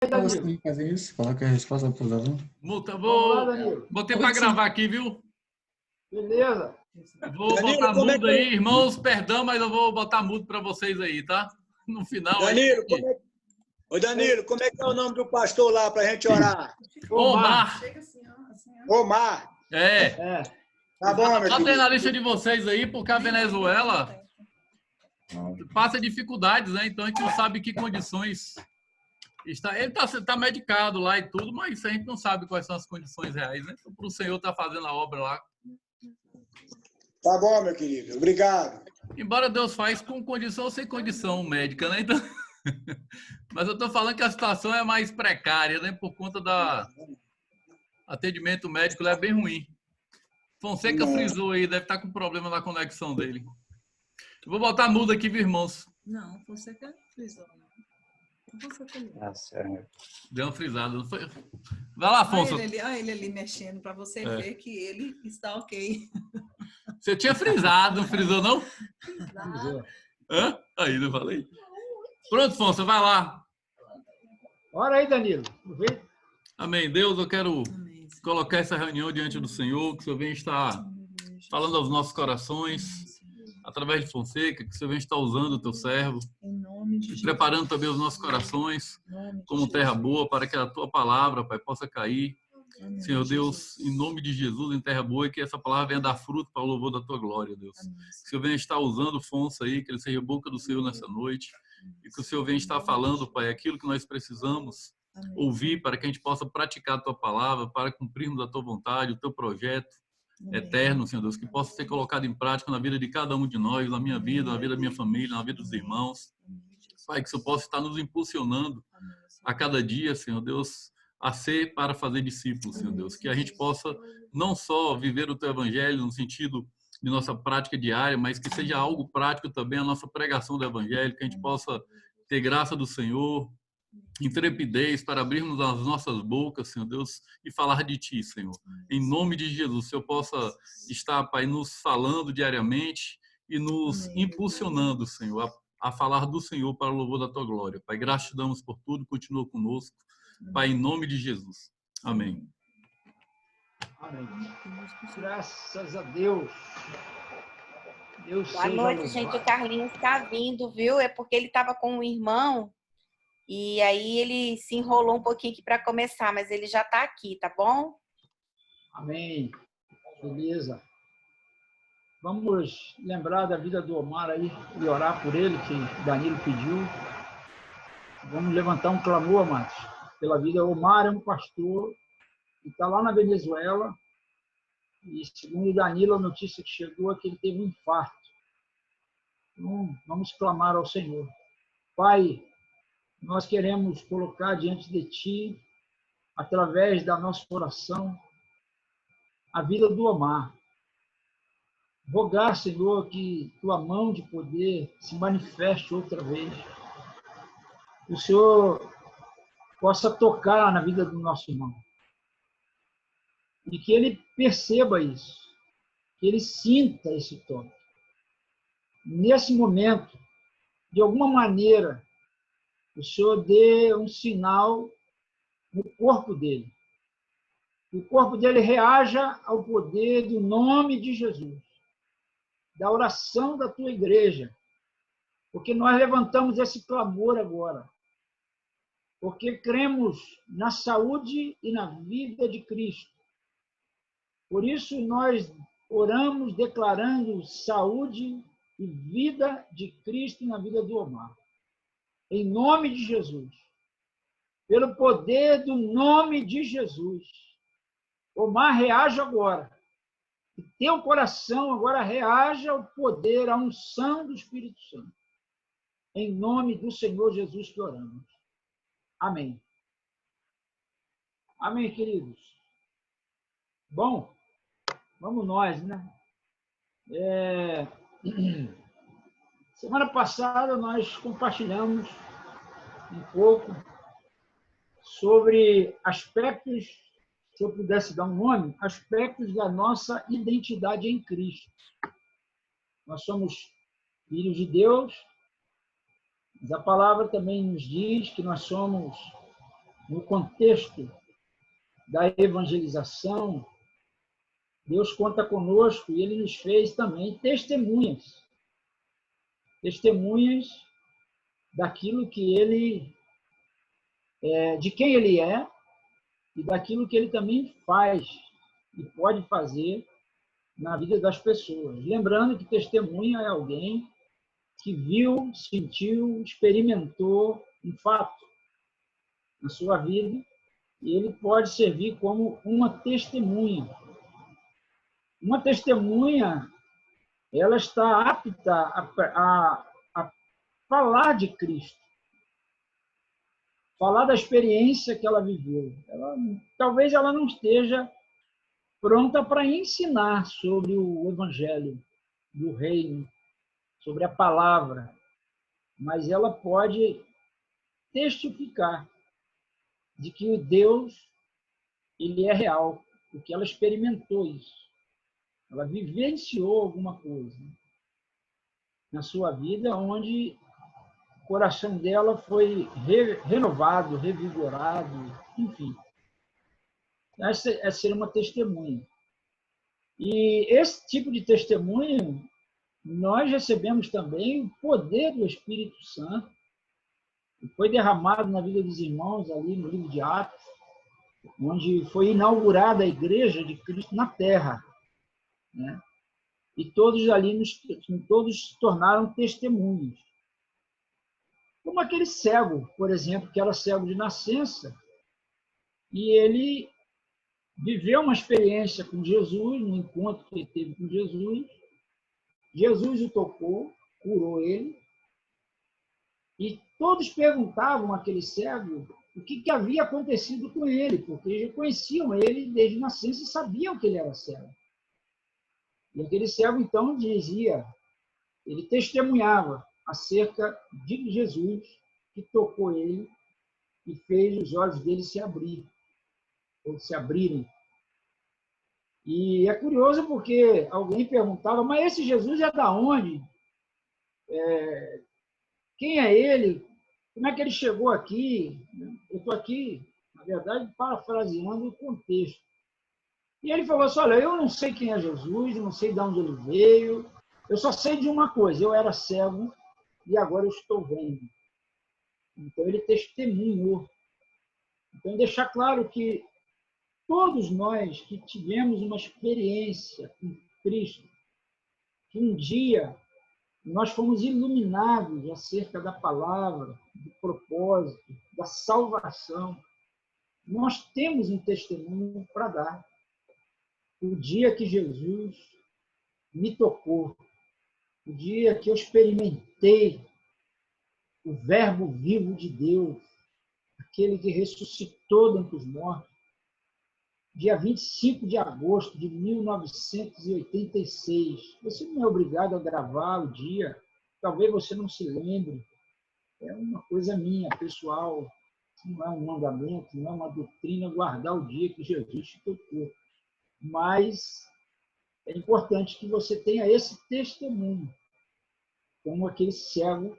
Para você Danilo. fazer isso, coloca a resposta para os alunos. Multa, Vamos lá, Danilo. botei para gravar aqui, viu? Beleza. Vou Danilo, botar como é mudo que aí, irmãos, perdão, mas eu vou botar mudo para vocês aí, tá? No final aí. Danilo, Ô, Danilo, como é que é o nome do pastor lá para a gente orar? Omar. Omar. É. Tá bom, meu Só tem querido. na lista de vocês aí, porque a Venezuela passa dificuldades, né? Então a gente não sabe que condições está. Ele tá medicado lá e tudo, mas a gente não sabe quais são as condições reais, né? Então, para o Senhor tá fazendo a obra lá. Tá bom, meu querido. Obrigado. Embora Deus faz com condição ou sem condição médica, né? Então... Mas eu tô falando que a situação é mais precária, né? Por conta da atendimento médico, lá é bem ruim. Fonseca frisou aí, deve estar com problema na conexão dele. Eu vou botar mudo aqui, viu, irmãos? Não, Fonseca frisou. Tá certo. Deu uma frisada, não foi? Vai lá, Afonso. Olha ele ali mexendo para você ver que ele está ok. Você tinha frisado, não frisou, não? Frisou. Hã? Aí, não falei? Pronto, Afonso, vai lá. Ora aí, Danilo. Aproveita. Amém. Deus, eu quero Amém. colocar essa reunião diante do Senhor, que o Senhor venha estar falando aos nossos corações, através de Fonseca, que o Senhor venha estar usando o teu servo, Em nome de e Jesus. preparando também os nossos corações Em nome de como terra boa, para que a tua palavra, Pai, possa cair. Amém. Senhor Deus, em nome de Jesus, em terra boa, e que essa palavra venha dar fruto para o louvor da tua glória, Deus. Amém. Que o Senhor venha estar usando o Fonso aí, que ele seja a boca do Senhor nessa noite, e que o Senhor venha estar falando, Pai, aquilo que nós precisamos Amém. ouvir para que a gente possa praticar a tua palavra, para cumprirmos a tua vontade, o teu projeto eterno, Senhor Deus, que possa ser colocado em prática na vida de cada um de nós, na minha vida, na vida da minha família, na vida dos irmãos. Pai, que o Senhor possa estar nos impulsionando a cada dia, Senhor Deus, a ser para fazer discípulos, Senhor Deus. Que a gente possa não só viver o teu evangelho no sentido de nossa prática diária, mas que seja algo prático também a nossa pregação do evangelho, que a gente possa ter graça do Senhor, intrepidez para abrirmos as nossas bocas, Senhor Deus, e falar de Ti, Senhor. Em nome de Jesus, o Senhor possa estar, Pai, nos falando diariamente e nos impulsionando, Senhor, a falar do Senhor para o louvor da Tua glória. Pai, graças te damos por tudo, continua conosco. Pai, em nome de Jesus. Amém. Amém. Graças a Deus. Deus Boa seja noite, louvado. gente. O Carlinhos está vindo, viu? É porque ele estava com um irmão e aí ele se enrolou um pouquinho aqui para começar, mas ele já está aqui, tá bom? Amém. Beleza. Vamos lembrar da vida do Omar aí e orar por ele, que o Danilo pediu. Vamos levantar um clamor, amados, pela vida. O Omar é um pastor que está lá na Venezuela e, segundo o Danilo, a notícia que chegou é que ele teve um infarto. Então, vamos clamar ao Senhor. Pai, nós queremos colocar diante de Ti, através da nossa oração, a vida do Omar. Rogar, Senhor, que Tua mão de poder se manifeste outra vez. Que o Senhor possa tocar na vida do nosso irmão. E que ele perceba isso. Que ele sinta esse toque. Nesse momento, de alguma maneira, o Senhor dê um sinal no corpo dele. Que o corpo dele reaja ao poder do nome de Jesus, da oração da tua igreja, porque nós levantamos esse clamor agora, porque cremos na saúde e na vida de Cristo. Por isso nós oramos declarando saúde e vida de Cristo na vida do Omar. Em nome de Jesus. Pelo poder do nome de Jesus. Omar, reage agora. Que teu coração agora reaja ao poder, à unção do Espírito Santo. Em nome do Senhor Jesus que oramos. Amém. Amém, queridos. Bom, vamos nós, né? Semana passada nós compartilhamos um pouco sobre aspectos, se eu pudesse dar um nome, aspectos da nossa identidade em Cristo. Nós somos filhos de Deus, mas a palavra também nos diz que nós somos no contexto da evangelização, Deus conta conosco e Ele nos fez também testemunhas. Testemunhas daquilo que Ele, de quem Ele é e daquilo que Ele também faz e pode fazer na vida das pessoas. Lembrando que testemunha é alguém que viu, sentiu, experimentou um fato na sua vida e ele pode servir como uma testemunha. Uma testemunha, ela está apta a falar de Cristo, falar da experiência que ela viveu. Talvez ela não esteja pronta para ensinar sobre o Evangelho do Reino, sobre a palavra, mas ela pode testificar de que o Deus, ele é real, porque ela experimentou isso. Ela vivenciou alguma coisa na sua vida onde o coração dela foi renovado, revigorado, enfim. Essa é ser uma testemunha. E esse tipo de testemunho, nós recebemos também o poder do Espírito Santo, que foi derramado na vida dos irmãos ali no livro de Atos, onde foi inaugurada a igreja de Cristo na terra, né? E todos ali, todos se tornaram testemunhos. Como aquele cego, por exemplo, que era cego de nascença, e ele viveu uma experiência com Jesus, no encontro que ele teve com Jesus. Jesus o tocou, curou ele, e todos perguntavam àquele cego o que havia acontecido com ele, porque já conheciam ele desde nascença e sabiam que ele era cego. E aquele cego, então, dizia, ele testemunhava acerca de Jesus, que tocou ele e fez os olhos dele se abrirem. E é curioso porque alguém perguntava, mas esse Jesus é da onde? Quem é ele? Como é que ele chegou aqui? Eu estou aqui, na verdade, parafraseando o contexto. E ele falou assim, olha, eu não sei quem é Jesus, eu não sei de onde ele veio, eu só sei de uma coisa, eu era cego e agora eu estou vendo. Então, ele testemunhou. Então, deixar claro que todos nós que tivemos uma experiência com Cristo, que um dia nós fomos iluminados acerca da palavra, do propósito, da salvação, nós temos um testemunho para dar. O dia que Jesus me tocou, o dia que eu experimentei o Verbo vivo de Deus, aquele que ressuscitou dentre os mortos, dia 25 de agosto de 1986. Você não é obrigado a gravar o dia, talvez você não se lembre, é uma coisa minha, pessoal, não é um mandamento, não é uma doutrina guardar o dia que Jesus te tocou. Mas é importante que você tenha esse testemunho, como aquele cego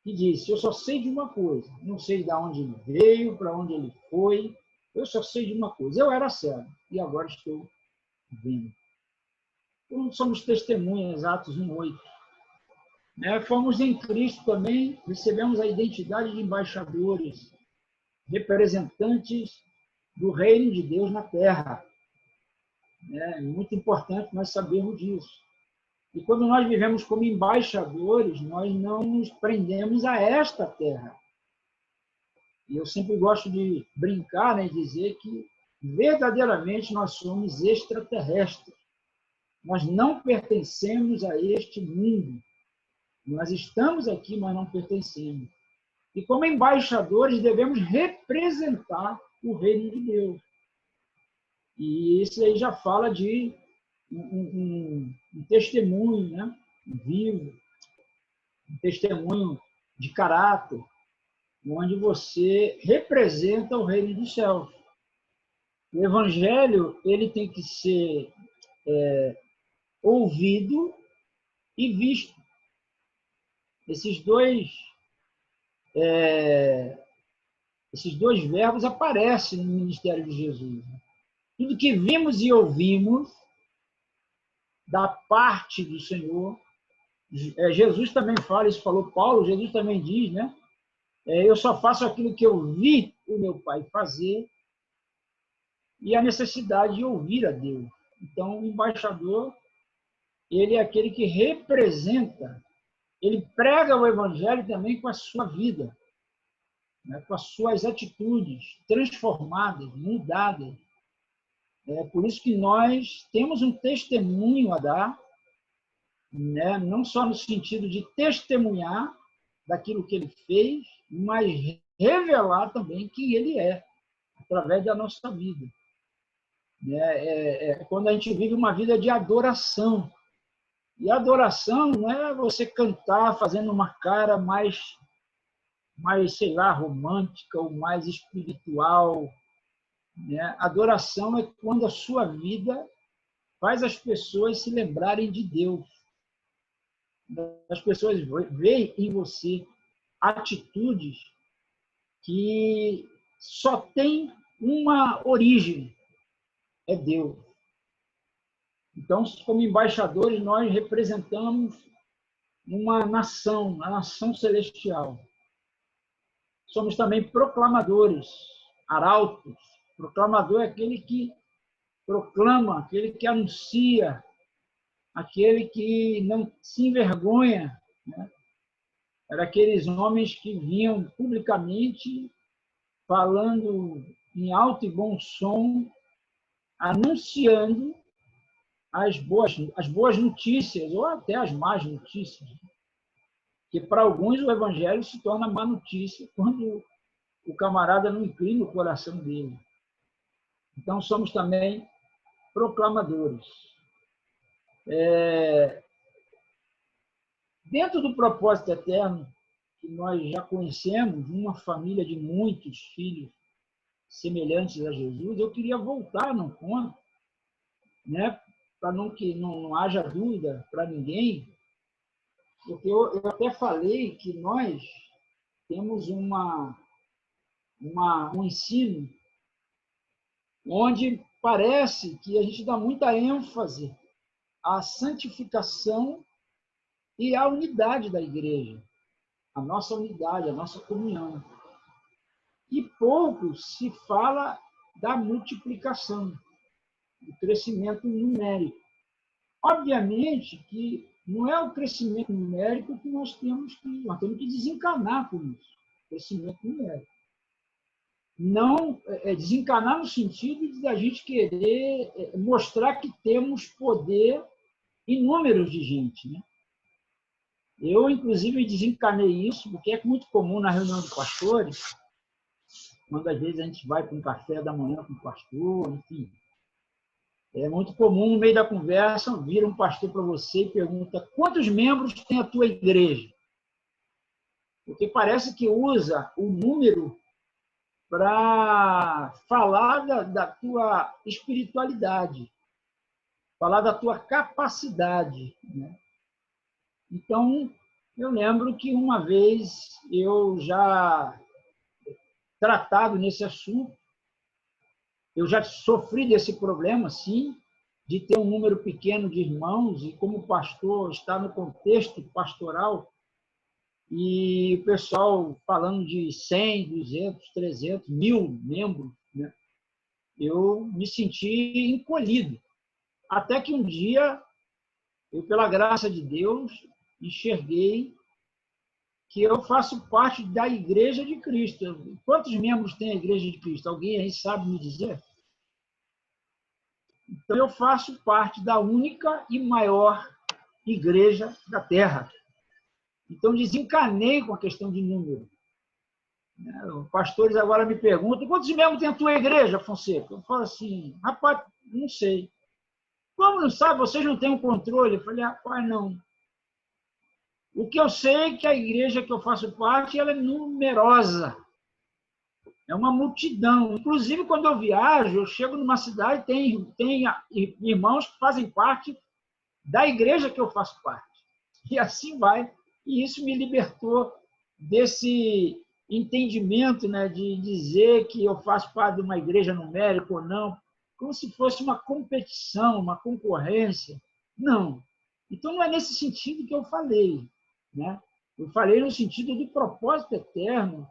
que disse, eu só sei de uma coisa, não sei de onde ele veio, para onde ele foi, eu só sei de uma coisa, eu era cego e agora estou vendo. Então, somos testemunhas, Atos 1:8. Fomos em Cristo também, recebemos a identidade de embaixadores, representantes do reino de Deus na terra. É muito importante nós sabermos disso. E quando nós vivemos como embaixadores, nós não nos prendemos a esta terra. E eu sempre gosto de brincar, né, e dizer que verdadeiramente nós somos extraterrestres. Nós não pertencemos a este mundo. Nós estamos aqui, mas não pertencemos. E como embaixadores devemos representar o reino de Deus. E isso aí já fala de um testemunho, né, vivo, um testemunho de caráter, onde você representa o reino dos céus. O evangelho ele tem que ser ouvido e visto. Esses dois Esses dois verbos aparecem no ministério de Jesus. Tudo que vimos e ouvimos da parte do Senhor, Jesus também fala, isso falou Paulo, Jesus também diz, né? Eu só faço aquilo que eu vi o meu Pai fazer, e a necessidade de ouvir a Deus. Então, o embaixador, ele é aquele que representa, ele prega o Evangelho também com a sua vida, né? Com as suas atitudes transformadas, mudadas. É por isso que nós temos um testemunho a dar, né? Não só no sentido de testemunhar daquilo que ele fez, mas revelar também quem ele é, através da nossa vida. Quando a gente vive uma vida de adoração. E adoração não é você cantar fazendo uma cara mais, sei lá, romântica ou mais espiritual. Né? Adoração é quando a sua vida faz as pessoas se lembrarem de Deus. As pessoas veem em você atitudes que só têm uma origem, é Deus. Então, como embaixadores, nós representamos uma nação, a nação celestial. Somos também proclamadores, arautos. Proclamador é aquele que proclama, aquele que anuncia, aquele que não se envergonha, né? Era aqueles homens que vinham publicamente falando em alto e bom som, anunciando as boas notícias, ou até as más notícias. Que para alguns o evangelho se torna má notícia quando o camarada não inclina o coração dele. Então, somos também proclamadores. Dentro do propósito eterno, que nós já conhecemos, uma família de muitos filhos semelhantes a Jesus, eu queria voltar no ponto, né, para que não haja dúvida para ninguém, porque eu até falei que nós temos um ensino onde parece que a gente dá muita ênfase à santificação e à unidade da igreja, a nossa unidade, a nossa comunhão. E pouco se fala da multiplicação, do crescimento numérico. Obviamente que não é o crescimento numérico que nós temos que desencanar com isso, crescimento numérico. Não desencanar no sentido de a gente querer mostrar que temos poder em números de gente, né? Eu, inclusive, desencanei isso, porque é muito comum na reunião de pastores, quando às vezes a gente vai para um café da manhã com o pastor, enfim. É muito comum, no meio da conversa, vir um pastor para você e pergunta: quantos membros tem a tua igreja? Porque parece que usa o número para falar da tua espiritualidade, falar da tua capacidade, né? Então, eu lembro que uma vez eu já tratado nesse assunto, eu já sofri desse problema, sim, de ter um número pequeno de irmãos, e como pastor, estar no contexto pastoral, e o pessoal falando de 100, 200, 300, 1000 membros, né? Eu me senti encolhido. Até que um dia, eu, pela graça de Deus, enxerguei que eu faço parte da Igreja de Cristo. Quantos membros tem a Igreja de Cristo? Alguém aí sabe me dizer? Então, eu faço parte da única e maior igreja da Terra. Então, desencanei com a questão de número. Os pastores agora me perguntam: quantos membros tem a tua igreja, Fonseca? Eu falo assim: rapaz, não sei. Como não sabe? Vocês não têm um controle? Eu falei: rapaz, não. O que eu sei é que a igreja que eu faço parte, ela é numerosa. É uma multidão. Inclusive, quando eu viajo, eu chego numa cidade, tem irmãos que fazem parte da igreja que eu faço parte. E assim vai. E isso me libertou desse entendimento, né, de dizer que eu faço parte de uma igreja numérica ou não, como se fosse uma competição, uma concorrência. Não. Então, não é nesse sentido que eu falei, né? Eu falei no sentido do propósito eterno,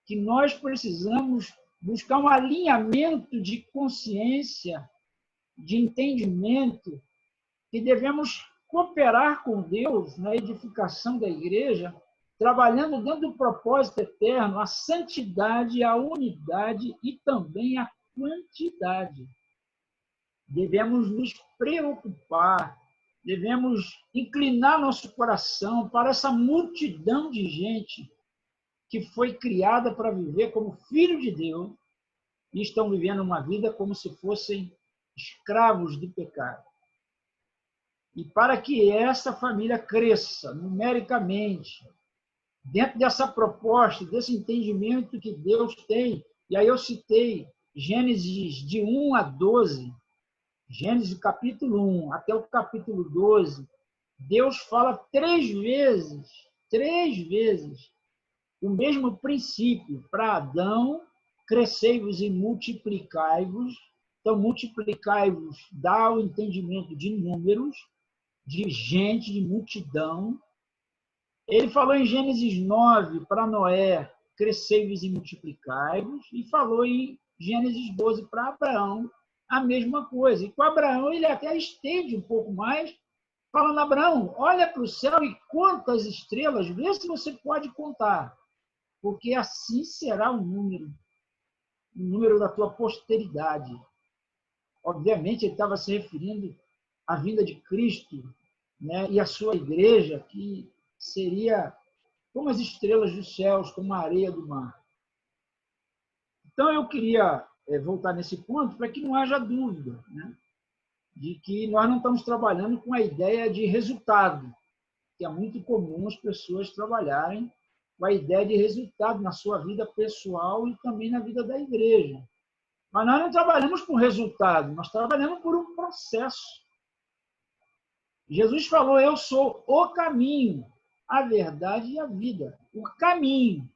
que nós precisamos buscar um alinhamento de consciência, de entendimento, que devemos cooperar com Deus na edificação da igreja, trabalhando dentro do propósito eterno, a santidade, a unidade e também a quantidade. Devemos nos preocupar, devemos inclinar nosso coração para essa multidão de gente que foi criada para viver como filho de Deus e estão vivendo uma vida como se fossem escravos do pecado. E para que essa família cresça numericamente, dentro dessa proposta, desse entendimento que Deus tem, e aí eu citei Gênesis de 1 a 12, Gênesis capítulo 1 até o capítulo 12, Deus fala 3 vezes, o mesmo princípio para Adão: crescei-vos e multiplicai-vos. Então, multiplicai-vos dá o entendimento de números, de gente, de multidão. Ele falou em Gênesis 9 para Noé: crescei-vos e multiplicai-vos. E falou em Gênesis 12 para Abraão a mesma coisa. E com Abraão ele até estende um pouco mais, falando: Abraão, olha para o céu e conta as estrelas, vê se você pode contar, porque assim será o número da tua posteridade. Obviamente, ele estava se referindo à vinda de Cristo, né, e à sua igreja, que seria como as estrelas dos céus, como a areia do mar. Então, eu queria voltar nesse ponto para que não haja dúvida, né, de que nós não estamos trabalhando com a ideia de resultado, que é muito comum as pessoas trabalharem com a ideia de resultado na sua vida pessoal e também na vida da igreja. Mas nós não trabalhamos por resultado, nós trabalhamos por um processo. Jesus falou: eu sou o caminho, a verdade e a vida. O caminho.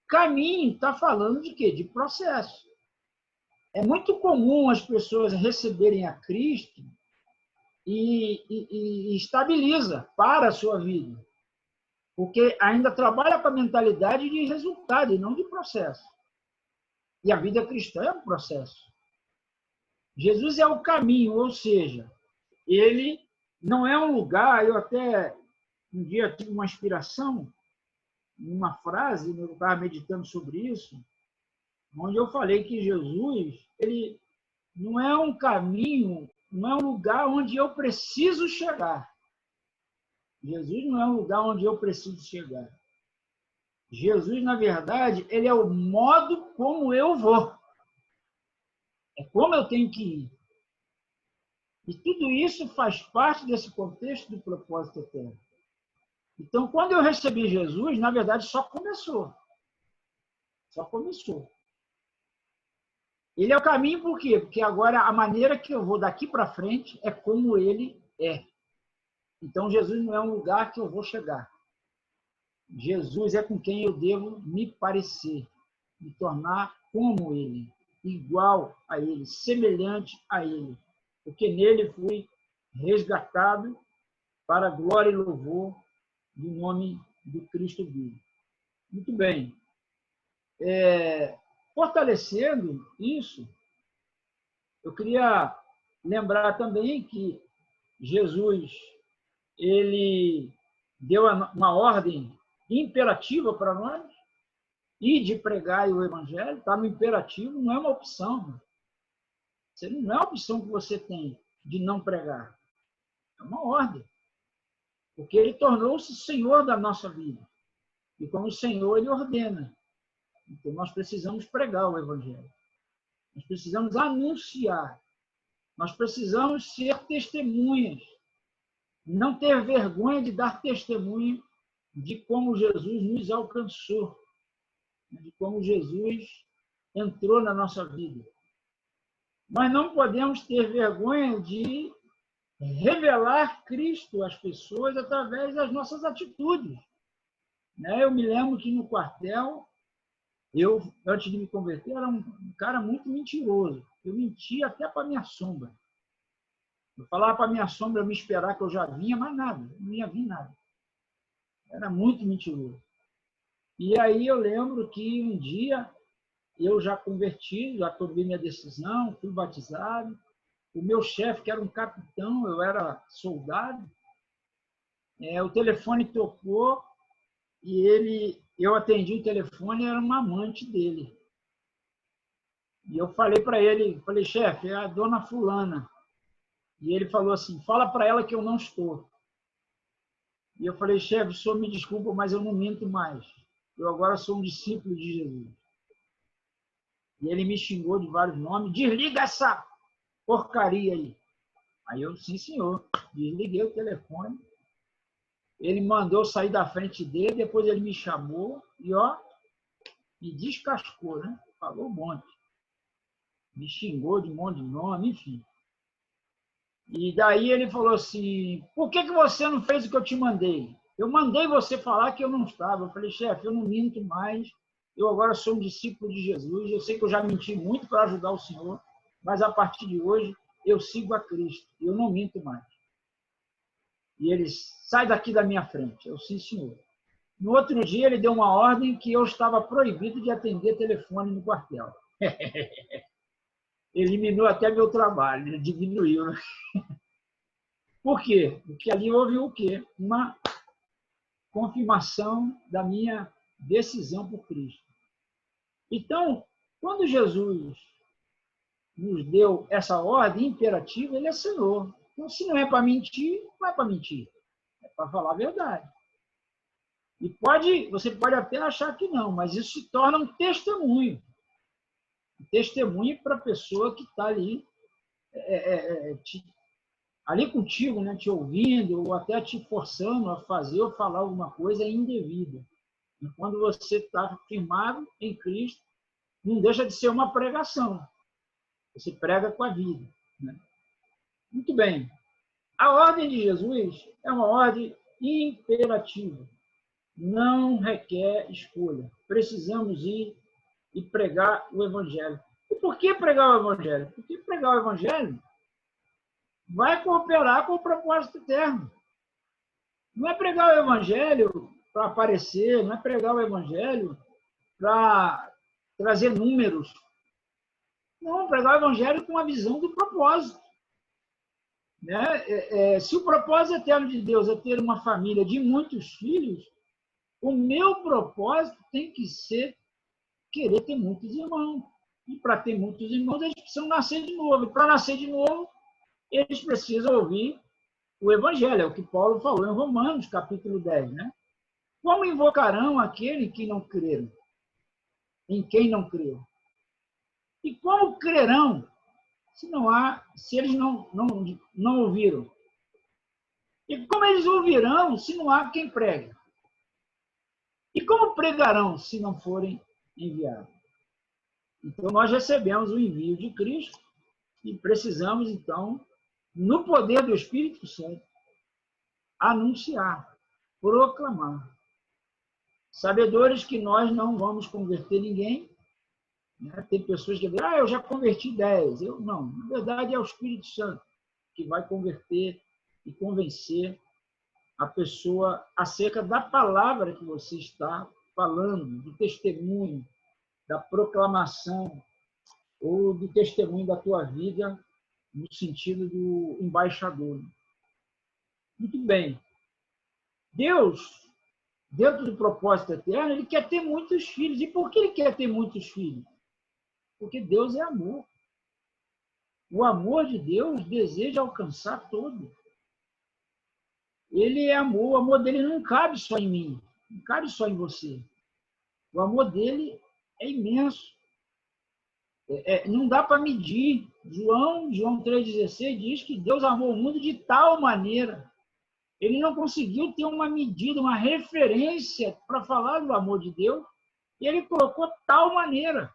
Caminho está falando de quê? De processo. É muito comum as pessoas receberem a Cristo e estabiliza para a sua vida, porque ainda trabalha com a mentalidade de resultado e não de processo. E a vida cristã é um processo. Jesus é o caminho, ou seja, ele não é um lugar. Eu até um dia tive uma inspiração, uma frase, eu estava meditando sobre isso, onde eu falei que Jesus, ele não é um caminho, não é um lugar onde eu preciso chegar. Jesus não é um lugar onde eu preciso chegar. Jesus, na verdade, ele é o modo como eu vou. É como eu tenho que ir. E tudo isso faz parte desse contexto do propósito eterno. Então, quando eu recebi Jesus, na verdade, só começou. Só começou. Ele é o caminho por quê? Porque agora a maneira que eu vou daqui para frente é como ele é. Então, Jesus não é um lugar que eu vou chegar. Jesus é com quem eu devo me parecer, me tornar como ele, igual a ele, semelhante a ele, porque nele fui resgatado para a glória e louvor do nome do Cristo vivo. Muito bem. Fortalecendo isso, eu queria lembrar também que Jesus, ele deu uma ordem imperativa para nós, e de pregar o evangelho, está no imperativo, não é uma opção. Não é uma opção que você tem de não pregar. É uma ordem. Porque ele tornou-se Senhor da nossa vida. E como Senhor, ele ordena. Então, nós precisamos pregar o evangelho. Nós precisamos anunciar. Nós precisamos ser testemunhas. Não ter vergonha de dar testemunho de como Jesus nos alcançou, de como Jesus entrou na nossa vida. Mas não podemos ter vergonha de revelar Cristo às pessoas através das nossas atitudes. Eu me lembro que no quartel, Eu, antes de me converter, era um cara muito mentiroso. Eu mentia até para minha sombra. Eu falava para minha sombra me esperar que eu já vinha, mas nada, não ia vir nada. Era muito mentiroso. E aí eu lembro que um dia eu já converti, já tomei minha decisão, fui batizado. O meu chefe, que era um capitão, eu era soldado, o telefone tocou e eu atendi o telefone, era uma amante dele. E eu falei para ele, falei, chefe, é a dona fulana. E ele falou assim, fala para ela que eu não estou. E eu falei, chefe, o senhor me desculpa, mas eu não minto mais. Eu agora sou um discípulo de Jesus. E ele me xingou de vários nomes, desliga essa porcaria aí. Aí eu, sim senhor, desliguei o telefone. Ele mandou sair da frente dele, depois ele me chamou e, me descascou, né? Falou um monte. Me xingou de um monte de nome, enfim. E daí ele falou assim, por que você não fez o que eu te mandei? Eu mandei você falar que eu não estava. Eu falei, chefe, eu não minto mais. Eu agora sou um discípulo de Jesus. Eu sei que eu já menti muito para ajudar o senhor, mas a partir de hoje eu sigo a Cristo. Eu não minto mais. E ele, sai daqui da minha frente. Eu, sim, senhor. No outro dia, ele deu uma ordem que eu estava proibido de atender telefone no quartel. Eliminou até meu trabalho, ele diminuiu. Né? Por quê? Porque ali houve o quê? Uma confirmação da minha decisão por Cristo. Então, quando Jesus nos deu essa ordem imperativa, ele assinou. Então, se não é para mentir, não é para mentir. É para falar a verdade. E você pode até achar que não, mas isso se torna um testemunho. Um testemunho para a pessoa que está ali, ali contigo, né, te ouvindo, ou até te forçando a fazer ou falar alguma coisa indevida. E quando você está firmado em Cristo, não deixa de ser uma pregação. Você prega com a vida. Né? Muito bem. A ordem de Jesus é uma ordem imperativa. Não requer escolha. Precisamos ir e pregar o Evangelho. E por que pregar o Evangelho? Porque pregar o Evangelho vai cooperar com o propósito eterno. Não é pregar o Evangelho para aparecer, não é pregar o Evangelho para trazer números. Não, pregar o Evangelho com a visão do propósito. Né? Se o propósito eterno de Deus é ter uma família de muitos filhos, o meu propósito tem que ser querer ter muitos irmãos. E para ter muitos irmãos, eles precisam nascer de novo. E para nascer de novo, eles precisam ouvir o Evangelho. É o que Paulo falou em Romanos, capítulo 10. Né? Como invocarão aquele que não creram? Em quem não creram? E como crerão se eles não ouviram? E como eles ouvirão se não há quem pregue? E como pregarão se não forem enviados? Então, nós recebemos o envio de Cristo e precisamos, então, no poder do Espírito Santo, anunciar, proclamar. Sabedores que nós não vamos converter ninguém. Né? Tem pessoas que dizem, eu já converti 10. Não, na verdade é o Espírito Santo que vai converter e convencer a pessoa acerca da palavra que você está falando, do testemunho, da proclamação ou do testemunho da tua vida no sentido do embaixador. Muito bem. Deus, dentro do propósito eterno, ele quer ter muitos filhos. E por que ele quer ter muitos filhos? Porque Deus é amor. O amor de Deus deseja alcançar todo. Ele é amor. O amor dele não cabe só em mim, não cabe só em você. O amor dele é imenso. Não dá para medir. João 3,16 diz que Deus amou o mundo de tal maneira. Ele não conseguiu ter uma medida, uma referência para falar do amor de Deus, e ele colocou tal maneira.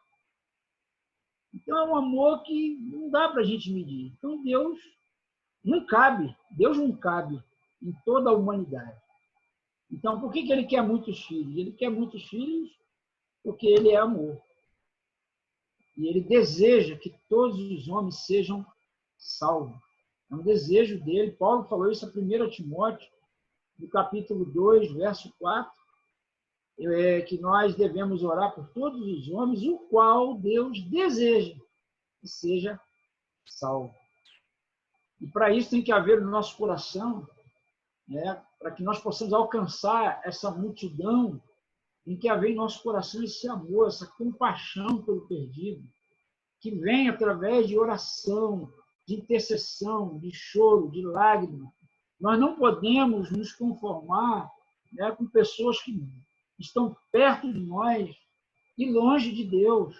Então, é um amor que não dá para a gente medir. Então, Deus não cabe em toda a humanidade. Então, por que ele quer muitos filhos? Ele quer muitos filhos porque ele é amor. E ele deseja que todos os homens sejam salvos. É um desejo dele. Paulo falou isso a 1 Timóteo, no capítulo 2, verso 4, que nós devemos orar por todos os homens, o qual Deus deseja que seja salvo. E para isso tem que haver no nosso coração, né, para que nós possamos alcançar essa multidão, tem que haver em nosso coração esse amor, essa compaixão pelo perdido, que vem através de oração, de intercessão, de choro, de lágrima. Nós não podemos nos conformar, né, com pessoas que estão perto de nós e longe de Deus.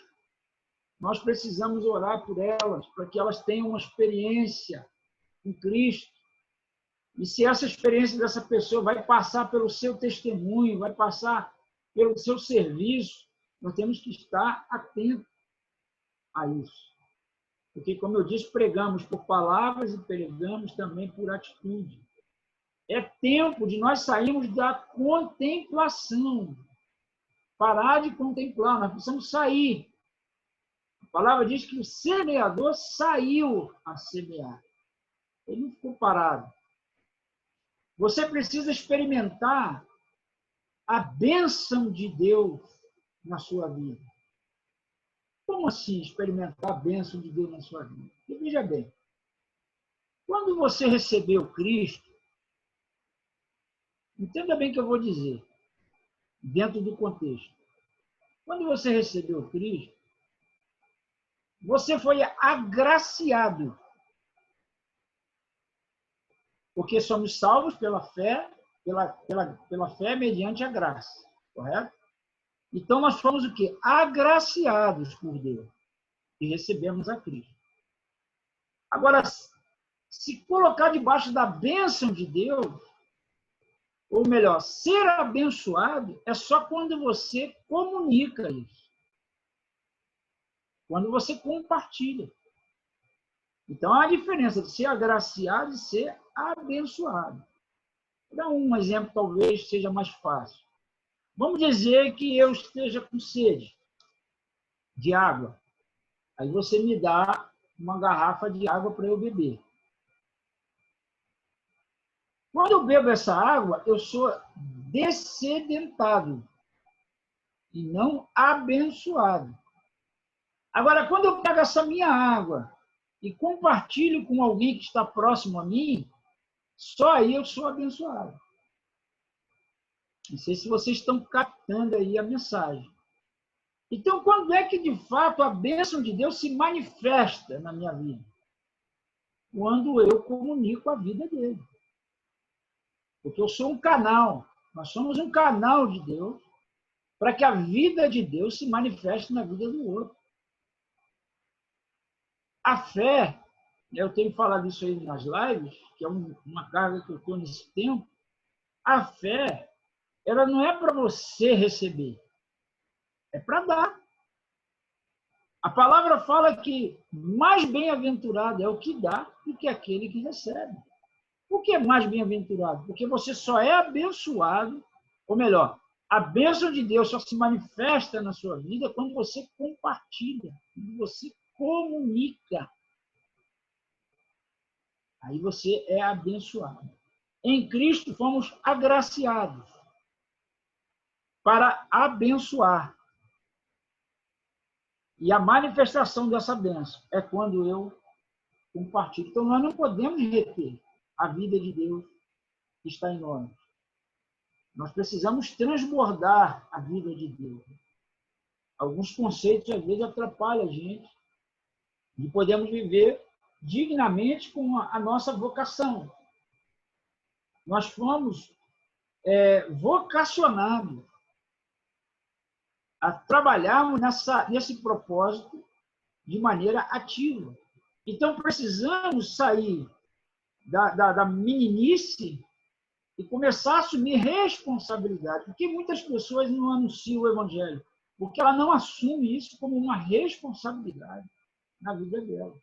Nós precisamos orar por elas, para que elas tenham uma experiência com Cristo. E se essa experiência dessa pessoa vai passar pelo seu testemunho, vai passar pelo seu serviço, nós temos que estar atentos a isso. Porque, como eu disse, pregamos por palavras e pregamos também por atitude. É tempo de nós sairmos da contemplação. Parar de contemplar, nós precisamos sair. A palavra diz que o semeador saiu a semear. Ele não ficou parado. Você precisa experimentar a bênção de Deus na sua vida. Como assim experimentar a bênção de Deus na sua vida? Porque, veja bem, quando você recebeu Cristo, entenda bem o que eu vou dizer, dentro do contexto. Quando você recebeu Cristo, você foi agraciado. Porque somos salvos pela fé, pela fé mediante a graça, correto? Então, nós fomos o quê? Agraciados por Deus e recebemos a Cristo. Agora, se colocar debaixo da bênção de Deus, ou melhor, ser abençoado, é só quando você comunica isso. Quando você compartilha. Então, há a diferença de ser agraciado e ser abençoado. Vou dar um exemplo, talvez seja mais fácil. Vamos dizer que eu esteja com sede de água. Aí você me dá uma garrafa de água para eu beber. Quando eu bebo essa água, eu sou dessedentado e não abençoado. Agora, quando eu pego essa minha água e compartilho com alguém que está próximo a mim, só aí eu sou abençoado. Não sei se vocês estão captando aí a mensagem. Então, quando é que, de fato, a bênção de Deus se manifesta na minha vida? Quando eu comunico a vida dele. Porque eu sou um canal. Nós somos um canal de Deus para que a vida de Deus se manifeste na vida do outro. A fé, eu tenho falado isso aí nas lives, que é uma carga que eu estou nesse tempo, a fé, ela não é para você receber, é para dar. A palavra fala que mais bem-aventurado é o que dá do que aquele que recebe. Por que mais bem-aventurado? Porque você só é abençoado, ou melhor, a bênção de Deus só se manifesta na sua vida quando você compartilha, quando você comunica. Aí você é abençoado. Em Cristo fomos agraciados para abençoar. E a manifestação dessa bênção é quando eu compartilho. Então, nós não podemos reter a vida de Deus que está em nós. Nós precisamos transbordar a vida de Deus. Alguns conceitos, às vezes, atrapalham a gente e podemos viver dignamente com a nossa vocação. Nós fomos vocacionados a trabalharmos nesse propósito de maneira ativa. Então, precisamos sair da meninice e começar a assumir responsabilidade. Porque muitas pessoas não anunciam o Evangelho, porque ela não assume isso como uma responsabilidade na vida dela.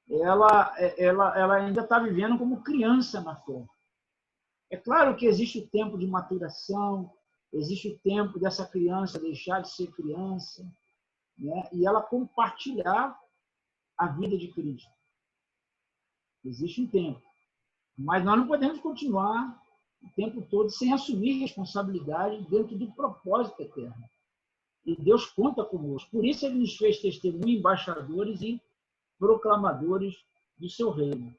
Ela ainda está vivendo como criança na fé. É claro que existe o tempo de maturação, existe o tempo dessa criança deixar de ser criança, né? E ela compartilhar a vida de Cristo. Existe um tempo. Mas nós não podemos continuar o tempo todo sem assumir responsabilidade dentro do propósito eterno. E Deus conta conosco. Por isso ele nos fez testemunha, embaixadores e proclamadores do seu reino.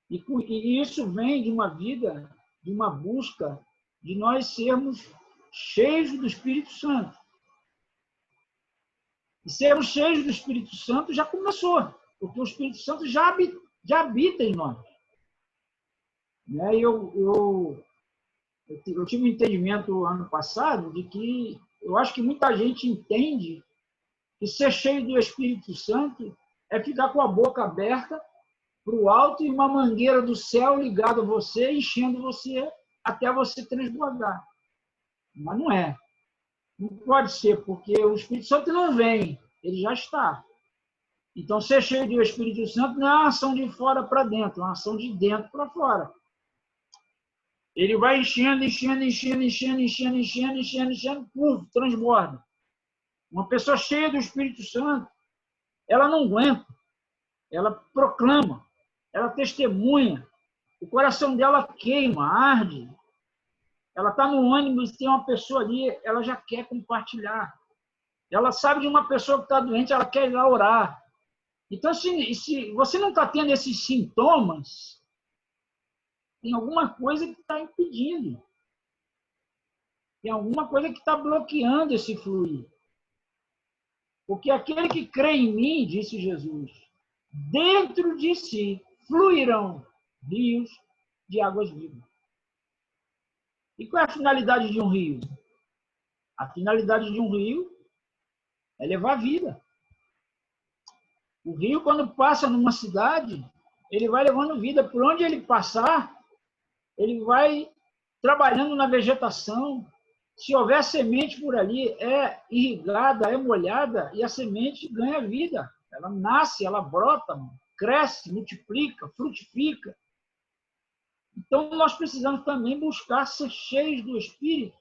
E isso vem de uma vida, de uma busca de nós sermos cheios do Espírito Santo. E sermos cheios do Espírito Santo já começou, porque o Espírito Santo já habita em nós. Né? Eu tive um entendimento ano passado de que eu acho que muita gente entende que ser cheio do Espírito Santo é ficar com a boca aberta para o alto e uma mangueira do céu ligada a você, enchendo você até você transbordar. Mas não é. Não pode ser, porque o Espírito Santo não vem, ele já está. Então, ser cheio do Espírito Santo não é uma ação de fora para dentro, é uma ação de dentro para fora. Ele vai enchendo, transborda. Uma pessoa cheia do Espírito Santo, ela não aguenta, ela proclama, ela testemunha, o coração dela queima, arde. Ela está no ônibus, tem uma pessoa ali, ela já quer compartilhar. Ela sabe de uma pessoa que está doente, ela quer ir lá orar. Então, se você não está tendo esses sintomas, tem alguma coisa que está impedindo. Tem alguma coisa que está bloqueando esse fluir. Porque aquele que crê em mim, disse Jesus, dentro de si fluirão rios de águas vivas. E qual é a finalidade de um rio? A finalidade de um rio é levar vida. O rio, quando passa numa cidade, ele vai levando vida. Por onde ele passar, ele vai trabalhando na vegetação. Se houver semente por ali, é irrigada, é molhada, e a semente ganha vida. Ela nasce, ela brota, cresce, multiplica, frutifica. Então, nós precisamos também buscar ser cheios do Espírito,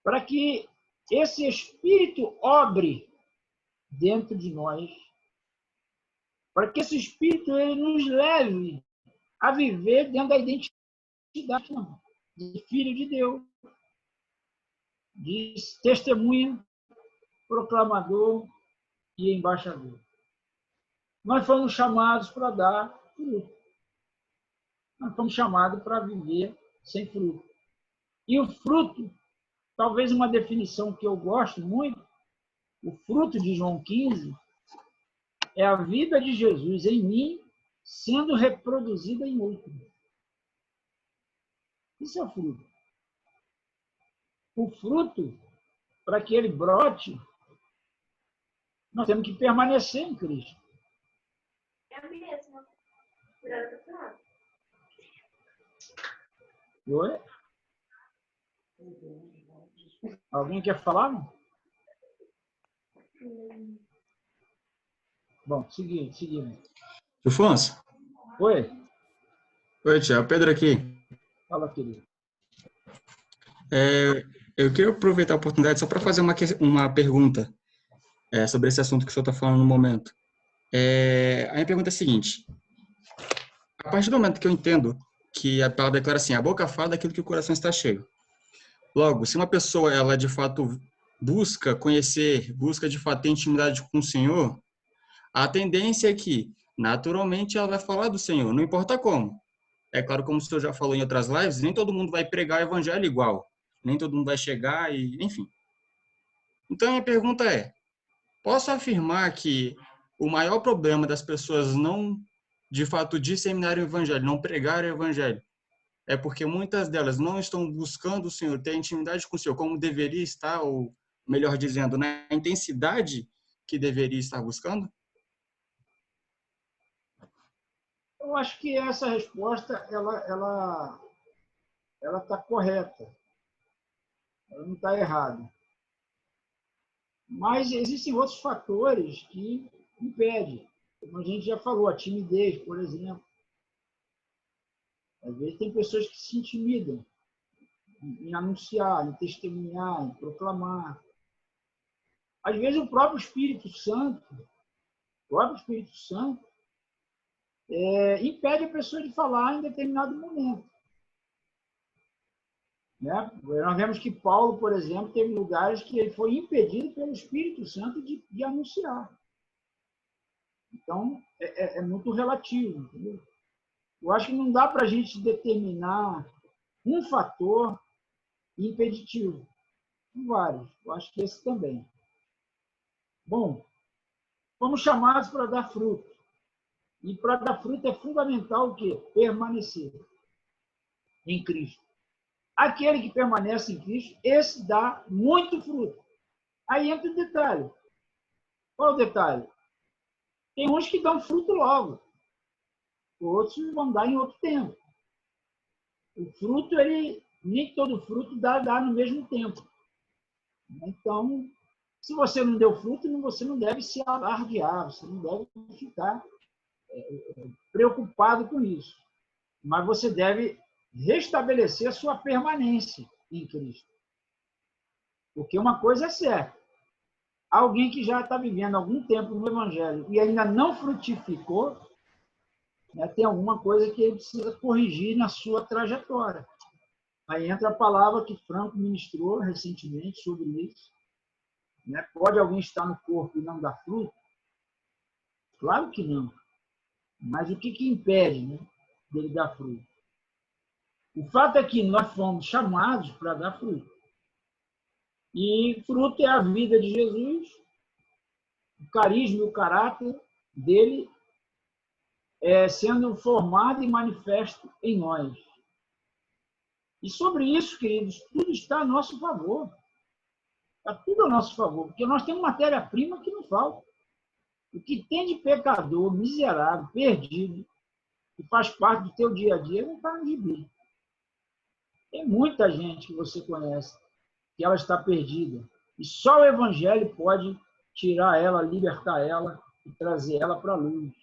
para que esse Espírito obre dentro de nós, para que esse Espírito ele nos leve a viver dentro da identidade de filho de Deus, de testemunha, proclamador e embaixador. Nós fomos chamados para dar fruto. Nós fomos chamados para viver sem fruto. E o fruto, talvez uma definição que eu gosto muito, o fruto de João 15, é a vida de Jesus em mim sendo reproduzida em outro. Isso é o fruto. O fruto, para que ele brote, nós temos que permanecer em Cristo. É a mesma. Oi? Alguém quer falar? Bom, seguimos. Afonso? Oi? Oi, Tia. Pedro aqui. Fala, querido. Eu queria aproveitar a oportunidade só para fazer uma pergunta sobre esse assunto que o senhor está falando no momento. A minha pergunta é a seguinte. A partir do momento que eu entendo que a palavra declara assim, a boca fala daquilo que o coração está cheio. Logo, se uma pessoa, ela de fato busca conhecer, busca de fato ter intimidade com o Senhor, a tendência é que, naturalmente, ela vai falar do Senhor, não importa como. É claro, como o senhor já falou em outras lives, nem todo mundo vai pregar o evangelho igual. Nem todo mundo vai chegar e, enfim. Então, a minha pergunta é, posso afirmar que o maior problema das pessoas não, de fato, disseminarem o evangelho, não pregarem o evangelho, é porque muitas delas não estão buscando o Senhor, ter intimidade com o Senhor como deveria estar, ou melhor dizendo, na intensidade que deveria estar buscando? Eu acho que essa resposta ela está correta. Ela não está errada. Mas existem outros fatores que impedem. Como a gente já falou, a timidez, por exemplo. Às vezes tem pessoas que se intimidam. em anunciar, em testemunhar, em proclamar. Às vezes o próprio Espírito Santo impede a pessoa de falar em determinado momento. Né? Nós vemos que Paulo, por exemplo, teve lugares que ele foi impedido pelo Espírito Santo de anunciar. Então, é muito relativo. Entendeu? Eu acho que não dá para a gente determinar um fator impeditivo. Tem vários. Eu acho que esse também. Bom, fomos chamados para dar fruto. E para dar fruto é fundamental o quê? Permanecer em Cristo. Aquele que permanece em Cristo, esse dá muito fruto. Aí entra o detalhe. Qual é o detalhe? Tem uns que dão fruto logo. Outros vão dar em outro tempo. O fruto, nem todo fruto dá no mesmo tempo. Então, se você não deu fruto, você não deve se alardear, você não deve ficar preocupado com isso. Mas você deve restabelecer a sua permanência em Cristo. Porque uma coisa é certa. Alguém que já está vivendo algum tempo no Evangelho e ainda não frutificou, né, tem alguma coisa que ele precisa corrigir na sua trajetória. Aí entra a palavra que Franco ministrou recentemente sobre isso. Né? Pode alguém estar no corpo e não dar fruto? Claro que não. Mas o que impede, né, dele dar fruto? O fato é que nós fomos chamados para dar fruto. E fruto é a vida de Jesus, o carisma e o caráter dele sendo formado e manifesto em nós. E sobre isso, queridos, tudo está a nosso favor. Está tudo a nosso favor, porque nós temos matéria-prima que não falta. O que tem de pecador, miserável, perdido, que faz parte do teu dia a dia, não está no gibi. Tem muita gente que você conhece que ela está perdida. E só o Evangelho pode tirar ela, libertar ela e trazer ela para a luz.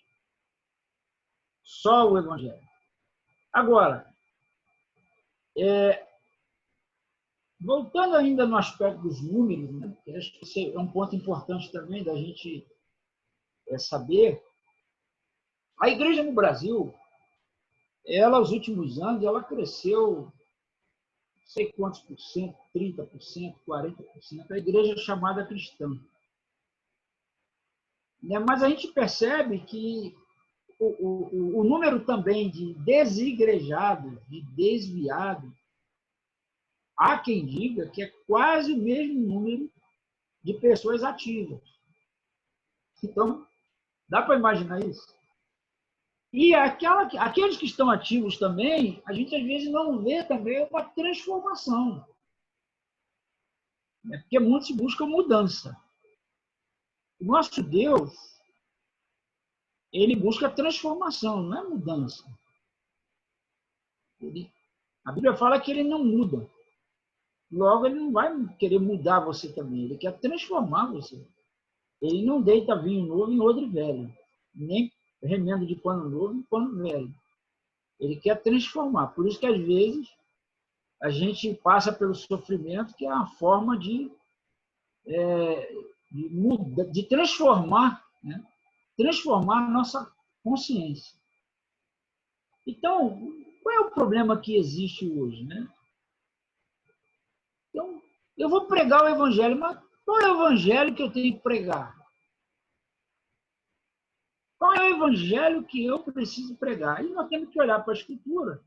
Só o Evangelho. Agora, voltando ainda no aspecto dos números, né, que acho que esse é um ponto importante também da gente saber, a igreja no Brasil, ela, aos últimos anos, ela cresceu, não sei quantos por cento, 30%, 40%, a igreja chamada cristã. Mas a gente percebe que o número também de desigrejados, de desviados, há quem diga que é quase o mesmo número de pessoas ativas. Então, dá para imaginar isso? E aqueles que estão ativos também, a gente às vezes não vê também uma transformação. Porque muitos buscam mudança. O nosso Deus, ele busca transformação, não é mudança. A Bíblia fala que ele não muda. Logo, ele não vai querer mudar você também. Ele quer transformar você. Ele não deita vinho novo em odre velho. Nem remendo de pano novo em pano velho. Ele quer transformar. Por isso que, às vezes, a gente passa pelo sofrimento, que é uma forma de transformar, né? Transformar a nossa consciência. Então, qual é o problema que existe hoje, né? Então, eu vou pregar o Evangelho, mas qual é o Evangelho que eu tenho que pregar? Qual é o Evangelho que eu preciso pregar? E nós temos que olhar para a Escritura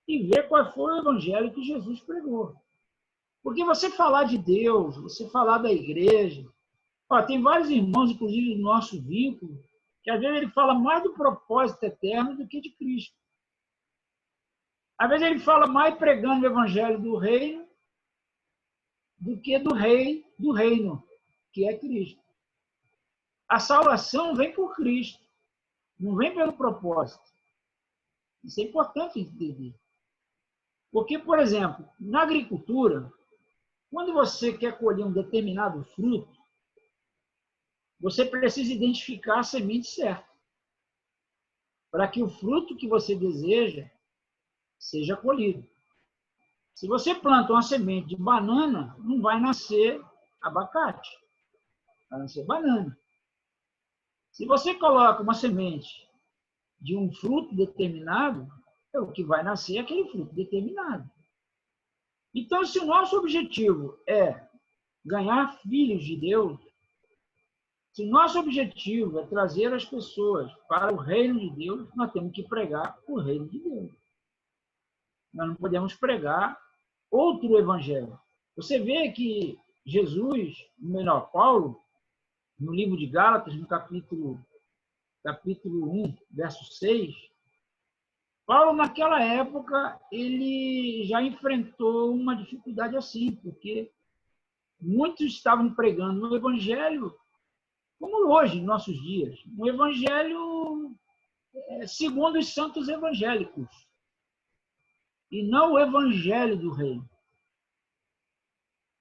e ver qual foi o Evangelho que Jesus pregou. Porque você falar de Deus, você falar da igreja, tem vários irmãos, inclusive do nosso vínculo, que às vezes ele fala mais do propósito eterno do que de Cristo. Às vezes ele fala mais pregando o Evangelho do reino do que do rei do reino, que é Cristo. A salvação vem por Cristo, não vem pelo propósito. Isso é importante entender. Porque, por exemplo, na agricultura, quando você quer colher um determinado fruto, você precisa identificar a semente certa, para que o fruto que você deseja seja colhido. Se você planta uma semente de banana, não vai nascer abacate, vai nascer banana. Se você coloca uma semente de um fruto determinado, é o que vai nascer aquele fruto determinado. Então, se o nosso objetivo é ganhar filhos de Deus, se o nosso objetivo é trazer as pessoas para o reino de Deus, nós temos que pregar o reino de Deus. Nós não podemos pregar outro evangelho. Você vê que Jesus, melhor, Paulo, no livro de Gálatas, no capítulo 1, verso 6, Paulo, naquela época, ele já enfrentou uma dificuldade assim, porque muitos estavam pregando o evangelho, como hoje, em nossos dias, um evangelho segundo os santos evangélicos, e não o evangelho do reino.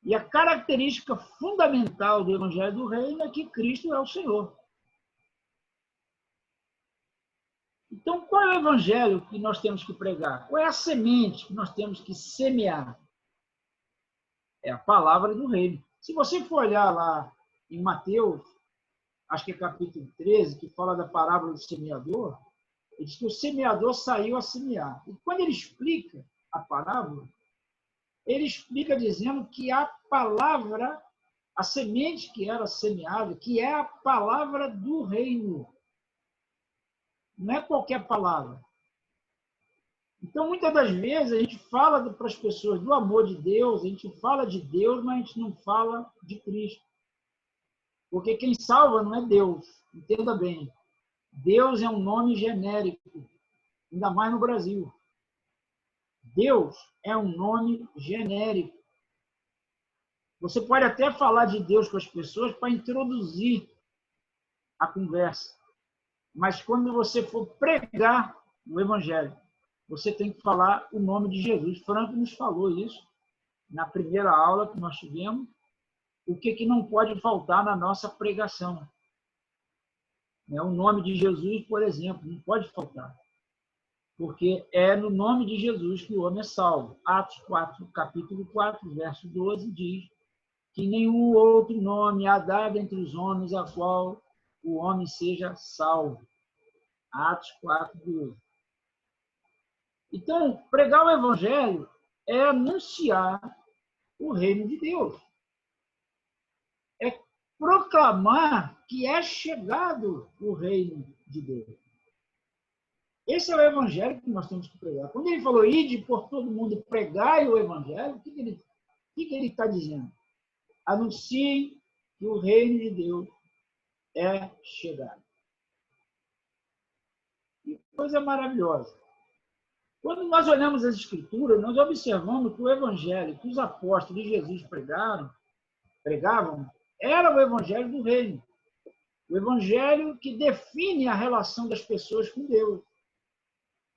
E a característica fundamental do evangelho do reino é que Cristo é o Senhor. Então, qual é o evangelho que nós temos que pregar? Qual é a semente que nós temos que semear? É a palavra do reino. Se você for olhar lá em Mateus, acho que é capítulo 13, que fala da parábola do semeador, ele diz que o semeador saiu a semear. E quando ele explica a parábola, ele explica dizendo que a palavra, a semente que era semeada, que é a palavra do reino. Não é qualquer palavra. Então, muitas das vezes, a gente fala para as pessoas do amor de Deus, a gente fala de Deus, mas a gente não fala de Cristo. Porque quem salva não é Deus. Entenda bem. Deus é um nome genérico, ainda mais no Brasil. Deus é um nome genérico. Você pode até falar de Deus com as pessoas para introduzir a conversa. Mas quando você for pregar o Evangelho, você tem que falar o nome de Jesus. Franco nos falou isso na primeira aula que nós tivemos. O que não pode faltar na nossa pregação? O nome de Jesus, por exemplo, não pode faltar. Porque é no nome de Jesus que o homem é salvo. Atos 4, capítulo 4, verso 12, diz que nenhum outro nome há dado entre os homens a qual o homem seja salvo. Atos 4, 12. Então, pregar o evangelho é anunciar o reino de Deus. É proclamar que é chegado o reino de Deus. Esse é o evangelho que nós temos que pregar. Quando ele falou, ide por todo mundo e pregai o evangelho, o que ele está dizendo? Anunciem que o reino de Deus é chegado. Que coisa maravilhosa. Quando nós olhamos as Escrituras, nós observamos que o evangelho que os apóstolos de Jesus pregavam, era o evangelho do reino. O evangelho que define a relação das pessoas com Deus.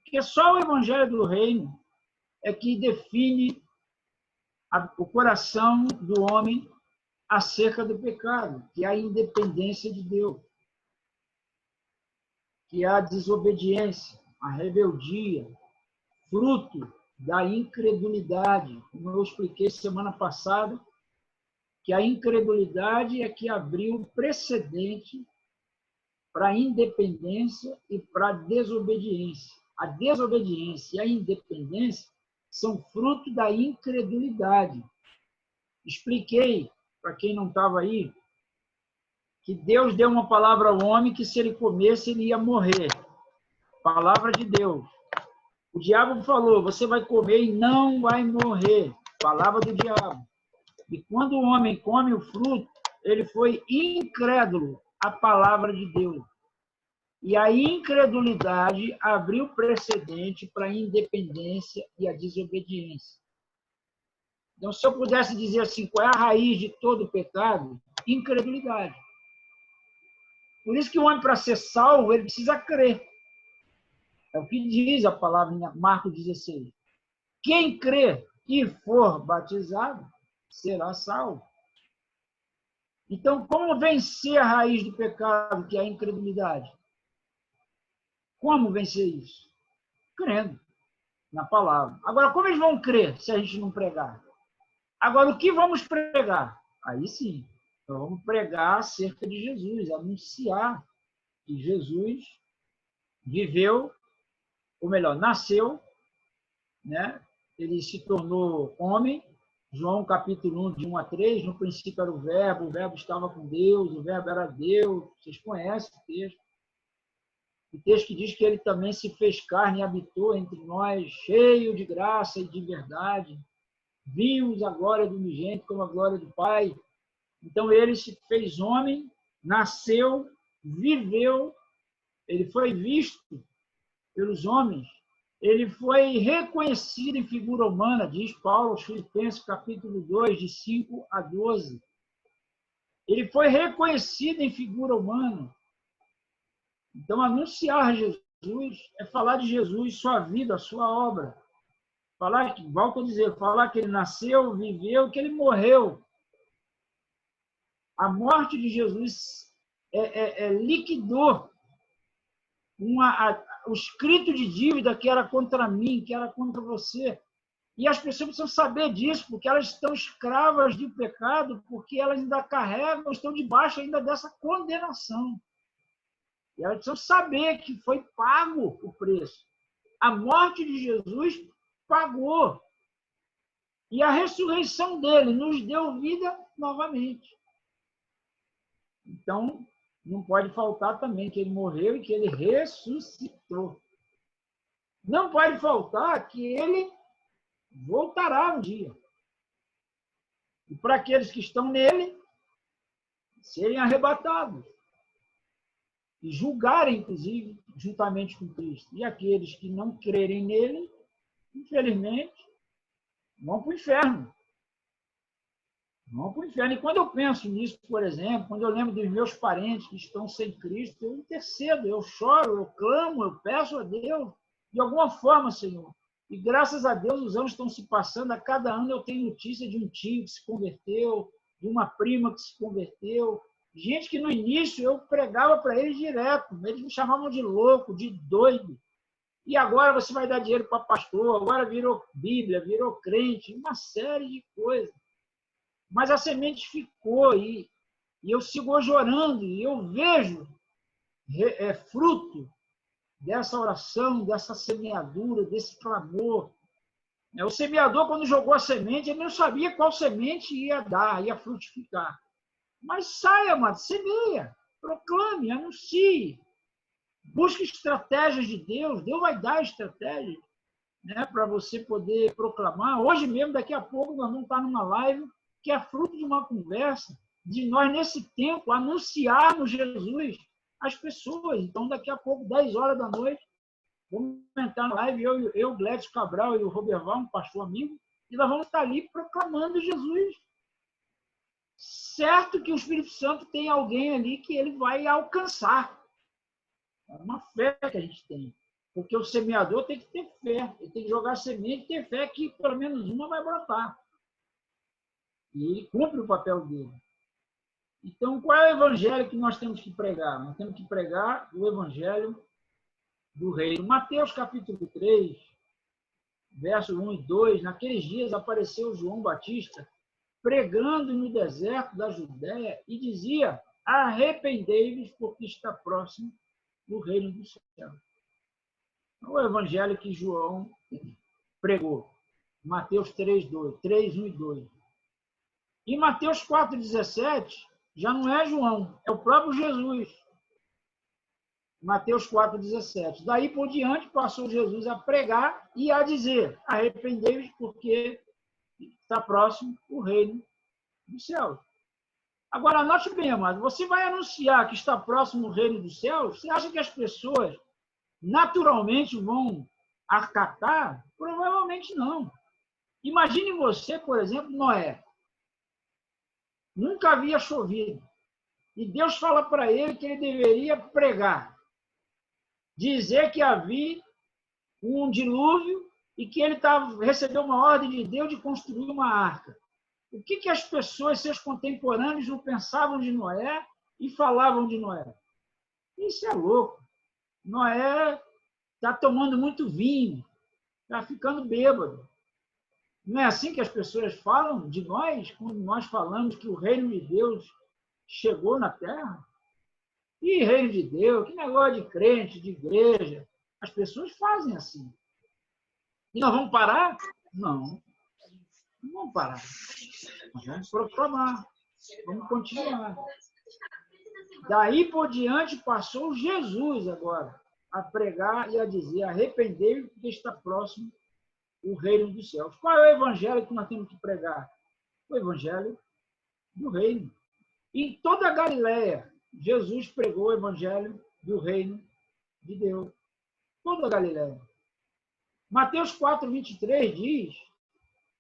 Porque só o evangelho do reino é que define o coração do homem acerca do pecado, que é a independência de Deus, que é a desobediência, a rebeldia, fruto da incredulidade. Como eu expliquei semana passada, que a incredulidade é que abriu o precedente para a independência e para a desobediência. A desobediência e a independência são fruto da incredulidade. Expliquei, para quem não estava aí, que Deus deu uma palavra ao homem que se ele comesse, ele ia morrer. Palavra de Deus. O diabo falou, você vai comer e não vai morrer. Palavra do diabo. E quando o homem come o fruto, ele foi incrédulo à palavra de Deus. E a incredulidade abriu precedente para a independência e a desobediência. Então, se eu pudesse dizer assim, qual é a raiz de todo o pecado? Incredulidade. Por isso que o homem, para ser salvo, ele precisa crer. É o que diz a palavra em Marcos 16. Quem crê e for batizado, será salvo. Então, como vencer a raiz do pecado, que é a incredulidade? Como vencer isso? Crendo. na palavra. Agora, como eles vão crer se a gente não pregar? Agora, o que vamos pregar? Aí sim, vamos pregar acerca de Jesus, anunciar que Jesus viveu, ou melhor, nasceu, né? Ele se tornou homem. João capítulo 1, de 1 a 3, no princípio era o verbo estava com Deus, o verbo era Deus. Vocês conhecem o texto. O texto que diz que ele também se fez carne e habitou entre nós, cheio de graça e de verdade. Vimos a glória do unigênito como a glória do Pai. Então ele se fez homem, nasceu, viveu, ele foi visto pelos homens, ele foi reconhecido em figura humana, diz Paulo aos Filipenses, capítulo 2, de 5 a 12. Ele foi reconhecido em figura humana. Então, anunciar Jesus é falar de Jesus, sua vida, sua obra. Falar, volto a dizer, falar que ele nasceu, viveu, que ele morreu. A morte de Jesus liquidou o escrito de dívida que era contra mim, que era contra você. E as pessoas precisam saber disso, porque elas estão escravas do pecado, porque elas ainda carregam, estão debaixo ainda dessa condenação. E elas precisam saber que foi pago o preço. A morte de Jesus pagou. E a ressurreição dele nos deu vida novamente. Então, não pode faltar também que ele morreu e que ele ressuscitou. Não pode faltar que ele voltará um dia. E para aqueles que estão nele, serem arrebatados. E julgarem, inclusive, juntamente com Cristo. E aqueles que não crerem nele, infelizmente, vão para o inferno. Vão para o inferno. E quando eu penso nisso, por exemplo, quando eu lembro dos meus parentes que estão sem Cristo, eu intercedo, eu choro, eu clamo, eu peço a Deus, de alguma forma, Senhor. E graças a Deus os anos estão se passando, a cada ano eu tenho notícia de um tio que se converteu, de uma prima que se converteu, gente que no início eu pregava para eles direto, eles me chamavam de louco, de doido. E agora você vai dar dinheiro para pastor, agora virou Bíblia, virou crente, uma série de coisas. Mas a semente ficou e eu sigo hoje orando e eu vejo fruto dessa oração, dessa semeadura, desse clamor. O semeador, quando jogou a semente, ele não sabia qual semente ia dar, ia frutificar. Mas saia, mano, semeia, proclame, anuncie. Busque estratégias de Deus. Deus vai dar estratégias, né, para você poder proclamar. Hoje mesmo, daqui a pouco, nós vamos estar numa live que é fruto de uma conversa, de nós, nesse tempo, anunciarmos Jesus às pessoas. Então, daqui a pouco, 10 horas da noite, vamos entrar na live, eu Glédio Cabral e o Roberval, um pastor amigo, e nós vamos estar ali proclamando Jesus. Certo que o Espírito Santo tem alguém ali que ele vai alcançar. É uma fé que a gente tem. Porque o semeador tem que ter fé. Ele tem que jogar semente e ter fé que pelo menos uma vai brotar. E ele cumpre o papel dele. Então, qual é o evangelho que nós temos que pregar? Nós temos que pregar o evangelho do reino. Mateus capítulo 3, versos 1 e 2. Naqueles dias apareceu João Batista pregando no deserto da Judéia e dizia: arrependei-vos, porque está próximo o reino do céu. O evangelho que João pregou. Mateus 3, 1 e 2. E Mateus 4,17 já não é João, é o próprio Jesus. Mateus 4,17. Daí por diante passou Jesus a pregar e a dizer: arrependei-vos, porque está próximo o reino do céu. Agora, anote bem, amado, você vai anunciar que está próximo o reino dos céus, você acha que as pessoas naturalmente vão acatar? Provavelmente não. Imagine você, por exemplo, Noé. Nunca havia chovido. E Deus fala para ele que ele deveria pregar. Dizer que havia um dilúvio e que ele recebeu uma ordem de Deus de construir uma arca. O que as pessoas, seus contemporâneos, não pensavam de Noé e falavam de Noé? Isso é louco. Noé está tomando muito vinho. está ficando bêbado. Não é assim que as pessoas falam de nós, quando nós falamos que o reino de Deus chegou na Terra? E reino de Deus, que negócio de crente, de igreja. As pessoas fazem assim. E nós vamos parar? Não. Não vamos parar. Nós vamos proclamar. Vamos continuar. Daí por diante passou Jesus agora a pregar e a dizer: arrependei-vos, porque está próximo o reino dos céus. Qual é o evangelho que nós temos que pregar? O evangelho do reino. Em toda a Galileia, Jesus pregou o evangelho do reino de Deus. Toda a Galileia. Mateus 4:23 diz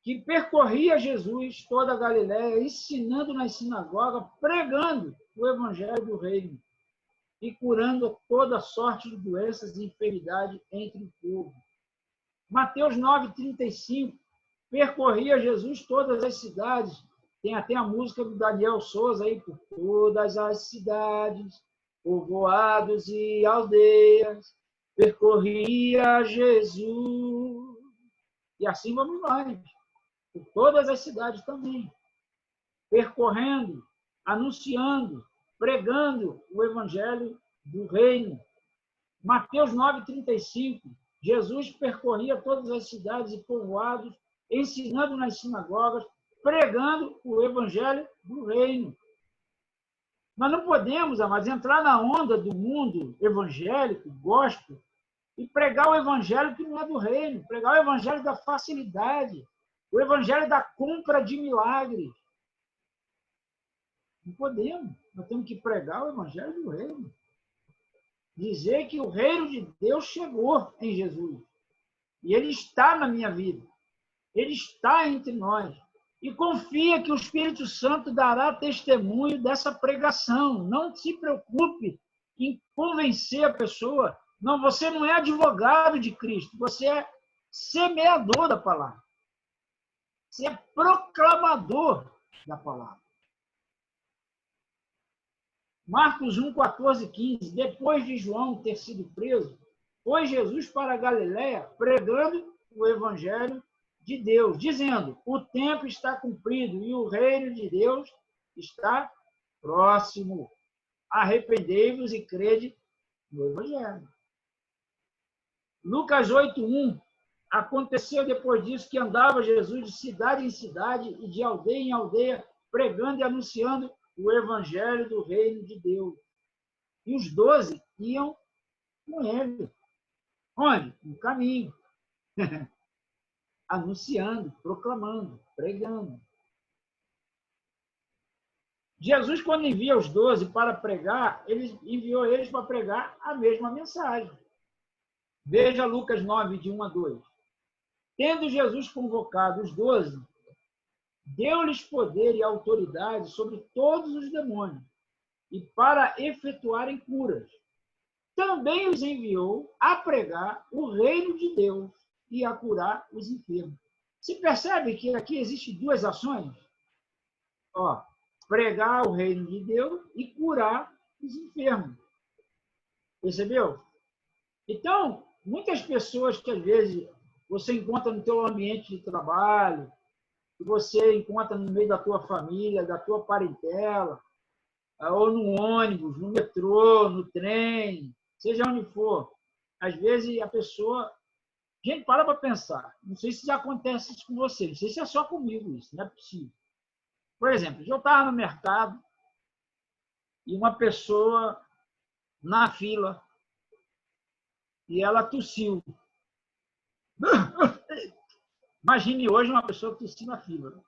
que percorria Jesus toda a Galileia, ensinando nas sinagogas, pregando o evangelho do reino e curando toda sorte de doenças e enfermidade entre o povo. Mateus 9:35, percorria Jesus todas as cidades. Tem até a música do Daniel Souza aí, por todas as cidades, povoados e aldeias, percorria Jesus. E assim vamos nós, por todas as cidades também, percorrendo, anunciando, pregando o evangelho do reino. Mateus 9:35, Jesus percorria todas as cidades e povoados, ensinando nas sinagogas, pregando o evangelho do reino. Nós não podemos, amados, entrar na onda do mundo evangélico, gospel, e pregar o evangelho que não é do reino, pregar o evangelho da facilidade, o evangelho da compra de milagres. Não podemos. Nós temos que pregar o evangelho do reino. Dizer que o reino de Deus chegou em Jesus. E ele está na minha vida. Ele está entre nós. E confia que o Espírito Santo dará testemunho dessa pregação. Não se preocupe em convencer a pessoa. Não, você não é advogado de Cristo. Você é semeador da palavra. Você é proclamador da palavra. Marcos 1, 14, 15. Depois de João ter sido preso, foi Jesus para a Galiléia pregando o evangelho de Deus, dizendo: o tempo está cumprido e o reino de Deus está próximo. Arrependei-vos e crede no evangelho. Lucas 8:1. Aconteceu depois disso que andava Jesus de cidade em cidade e de aldeia em aldeia, pregando e anunciando o evangelho do reino de Deus. E os 12 iam com ele. Onde? No caminho. Anunciando, proclamando, pregando. Jesus, quando envia os 12 para pregar, ele enviou eles para pregar a mesma mensagem. Veja Lucas 9, de 1 a 2. Tendo Jesus convocado os 12, deu-lhes poder e autoridade sobre todos os demônios, e para efetuarem curas. Também os enviou a pregar o reino de Deus e a curar os enfermos. Se percebe que aqui existem duas ações? Ó, pregar o reino de Deus e curar os enfermos. Percebeu? Então, muitas pessoas que às vezes você encontra no teu ambiente de trabalho, que você encontra no meio da tua família, da tua parentela, ou no ônibus, no metrô, no trem, seja onde for. Às vezes a pessoa... Gente, para pensar. Não sei se já acontece isso com você, não sei se é só comigo isso, não é possível. Por exemplo, eu estava no mercado e uma pessoa na fila e ela tossiu. Imagine hoje uma pessoa tossir na fila.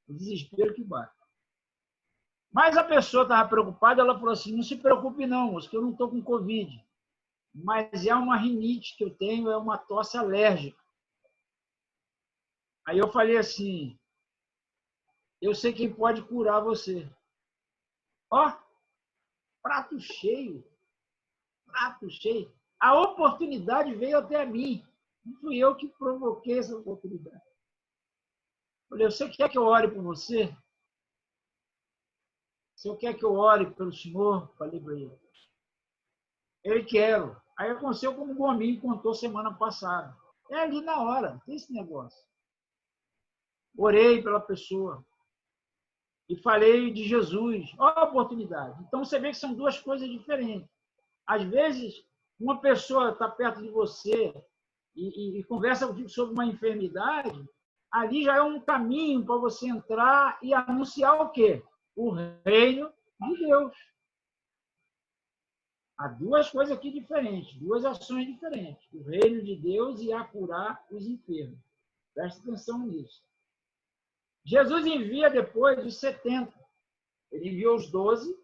O desespero que bate. Mas a pessoa estava preocupada, ela falou assim: não se preocupe não, moço, que eu não estou com Covid. Mas é uma rinite que eu tenho, é uma tosse alérgica. Aí eu falei assim: eu sei quem pode curar você. Ó, prato cheio. Prato cheio. A oportunidade veio até mim. Não fui eu que provoquei essa oportunidade. Falei: você quer que eu ore por você? Se eu quer que eu ore pelo senhor? Falei para ele. Ele quer. Aí aconteceu como o Gominho contou semana passada. É ali na hora, não tem esse negócio. Orei pela pessoa e falei de Jesus. Olha a oportunidade. Então, você vê que são duas coisas diferentes. Às vezes, uma pessoa está perto de você e conversa contigo sobre uma enfermidade, ali já é um caminho para você entrar e anunciar o quê? O reino de Deus. Há duas coisas aqui diferentes, duas ações diferentes. O reino de Deus e a curar os enfermos. Preste atenção nisso. Jesus envia depois os 70. Ele enviou os 12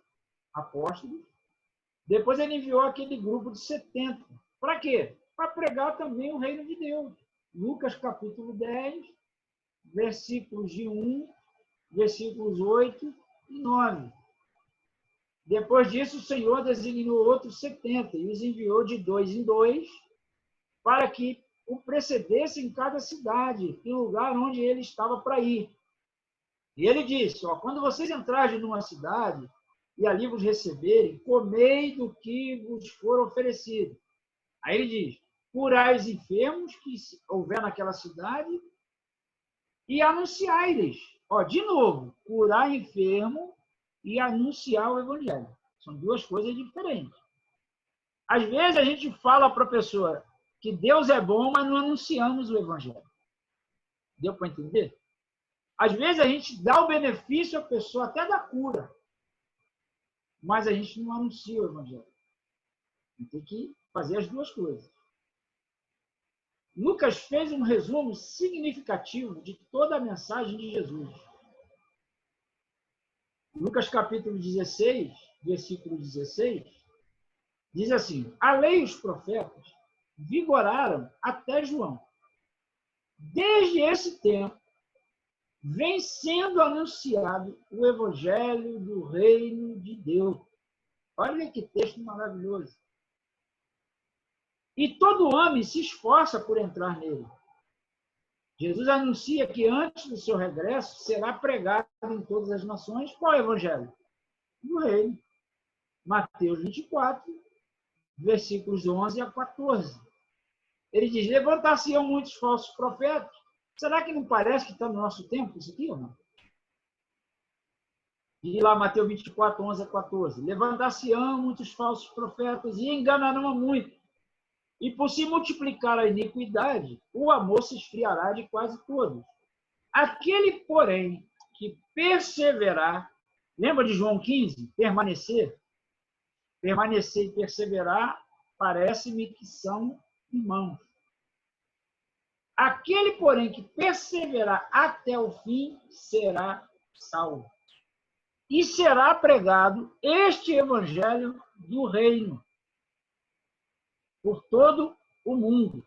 apóstolos. Depois ele enviou aquele grupo de 70. Para quê? Para pregar também o reino de Deus. Lucas capítulo 10, versículos de 1, versículos 8 e 9. Depois disso, o Senhor designou outros 70 e os enviou de 2 em 2 para que o precedesse em cada cidade, em lugar onde ele estava para ir. E ele disse, quando vocês entrarem numa cidade e ali vos receberem, comei do que vos for oferecido. Aí ele diz, curai os enfermos que houver naquela cidade e anunciai-lhes. De novo, curar enfermo e anunciar o evangelho. São duas coisas diferentes. Às vezes a gente fala para a pessoa que Deus é bom, mas não anunciamos o evangelho. Deu para entender? Às vezes a gente dá o benefício à pessoa até da cura, mas a gente não anuncia o evangelho. Tem que fazer as duas coisas. Lucas fez um resumo significativo de toda a mensagem de Jesus. Lucas capítulo 16, versículo 16, diz assim, a lei e os profetas vigoraram até João. Desde esse tempo, vem sendo anunciado o evangelho do reino de Deus. Olha que texto maravilhoso. E todo homem se esforça por entrar nele. Jesus anuncia que antes do seu regresso será pregado em todas as nações. Qual é o evangelho? Do reino. Mateus 24, versículos 11 a 14. Ele diz, levantar-se-ão muitos falsos profetas. Será que não parece que está no nosso tempo isso aqui ou não? E lá, Mateus 24, 11 a 14. Levantar-se-ão muitos falsos profetas e enganarão a muitos. E por se multiplicar a iniquidade, o amor se esfriará de quase todos. Aquele, porém, que perseverar, lembra de João 15? Permanecer? Permanecer e perseverar, parece-me que são irmãos. Aquele, porém, que perseverar até o fim, será salvo. E será pregado este evangelho do reino por todo o mundo,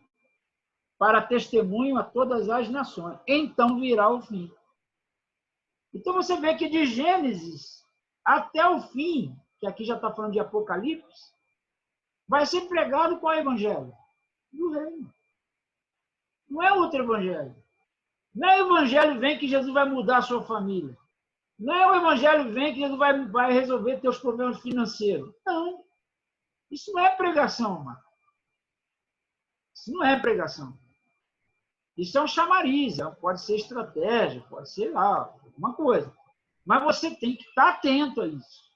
para testemunho a todas as nações. Então virá o fim. Então você vê que de Gênesis até o fim, que aqui já está falando de Apocalipse, vai ser pregado qual evangelho? Do reino. Não é outro evangelho. Não é o evangelho vem que Jesus vai mudar a sua família. Não é o evangelho vem que Jesus vai resolver teus problemas financeiros. Não. Isso não é pregação, mano. Isso não é pregação. Isso é um chamariz, pode ser estratégia, pode ser lá, alguma coisa. Mas você tem que estar atento a isso.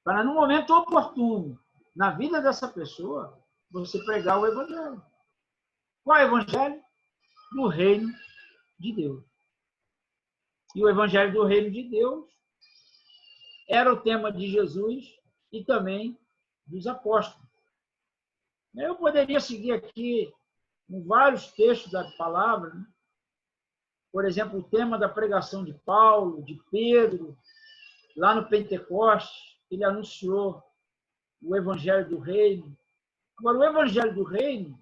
Para, no momento oportuno, na vida dessa pessoa, você pregar o evangelho. Qual é o evangelho? Do reino de Deus. E o evangelho do reino de Deus era o tema de Jesus e também dos apóstolos. Eu poderia seguir aqui com vários textos da palavra, né? Por exemplo, o tema da pregação de Paulo, de Pedro, lá no Pentecostes, ele anunciou o evangelho do reino. Agora, o evangelho do reino,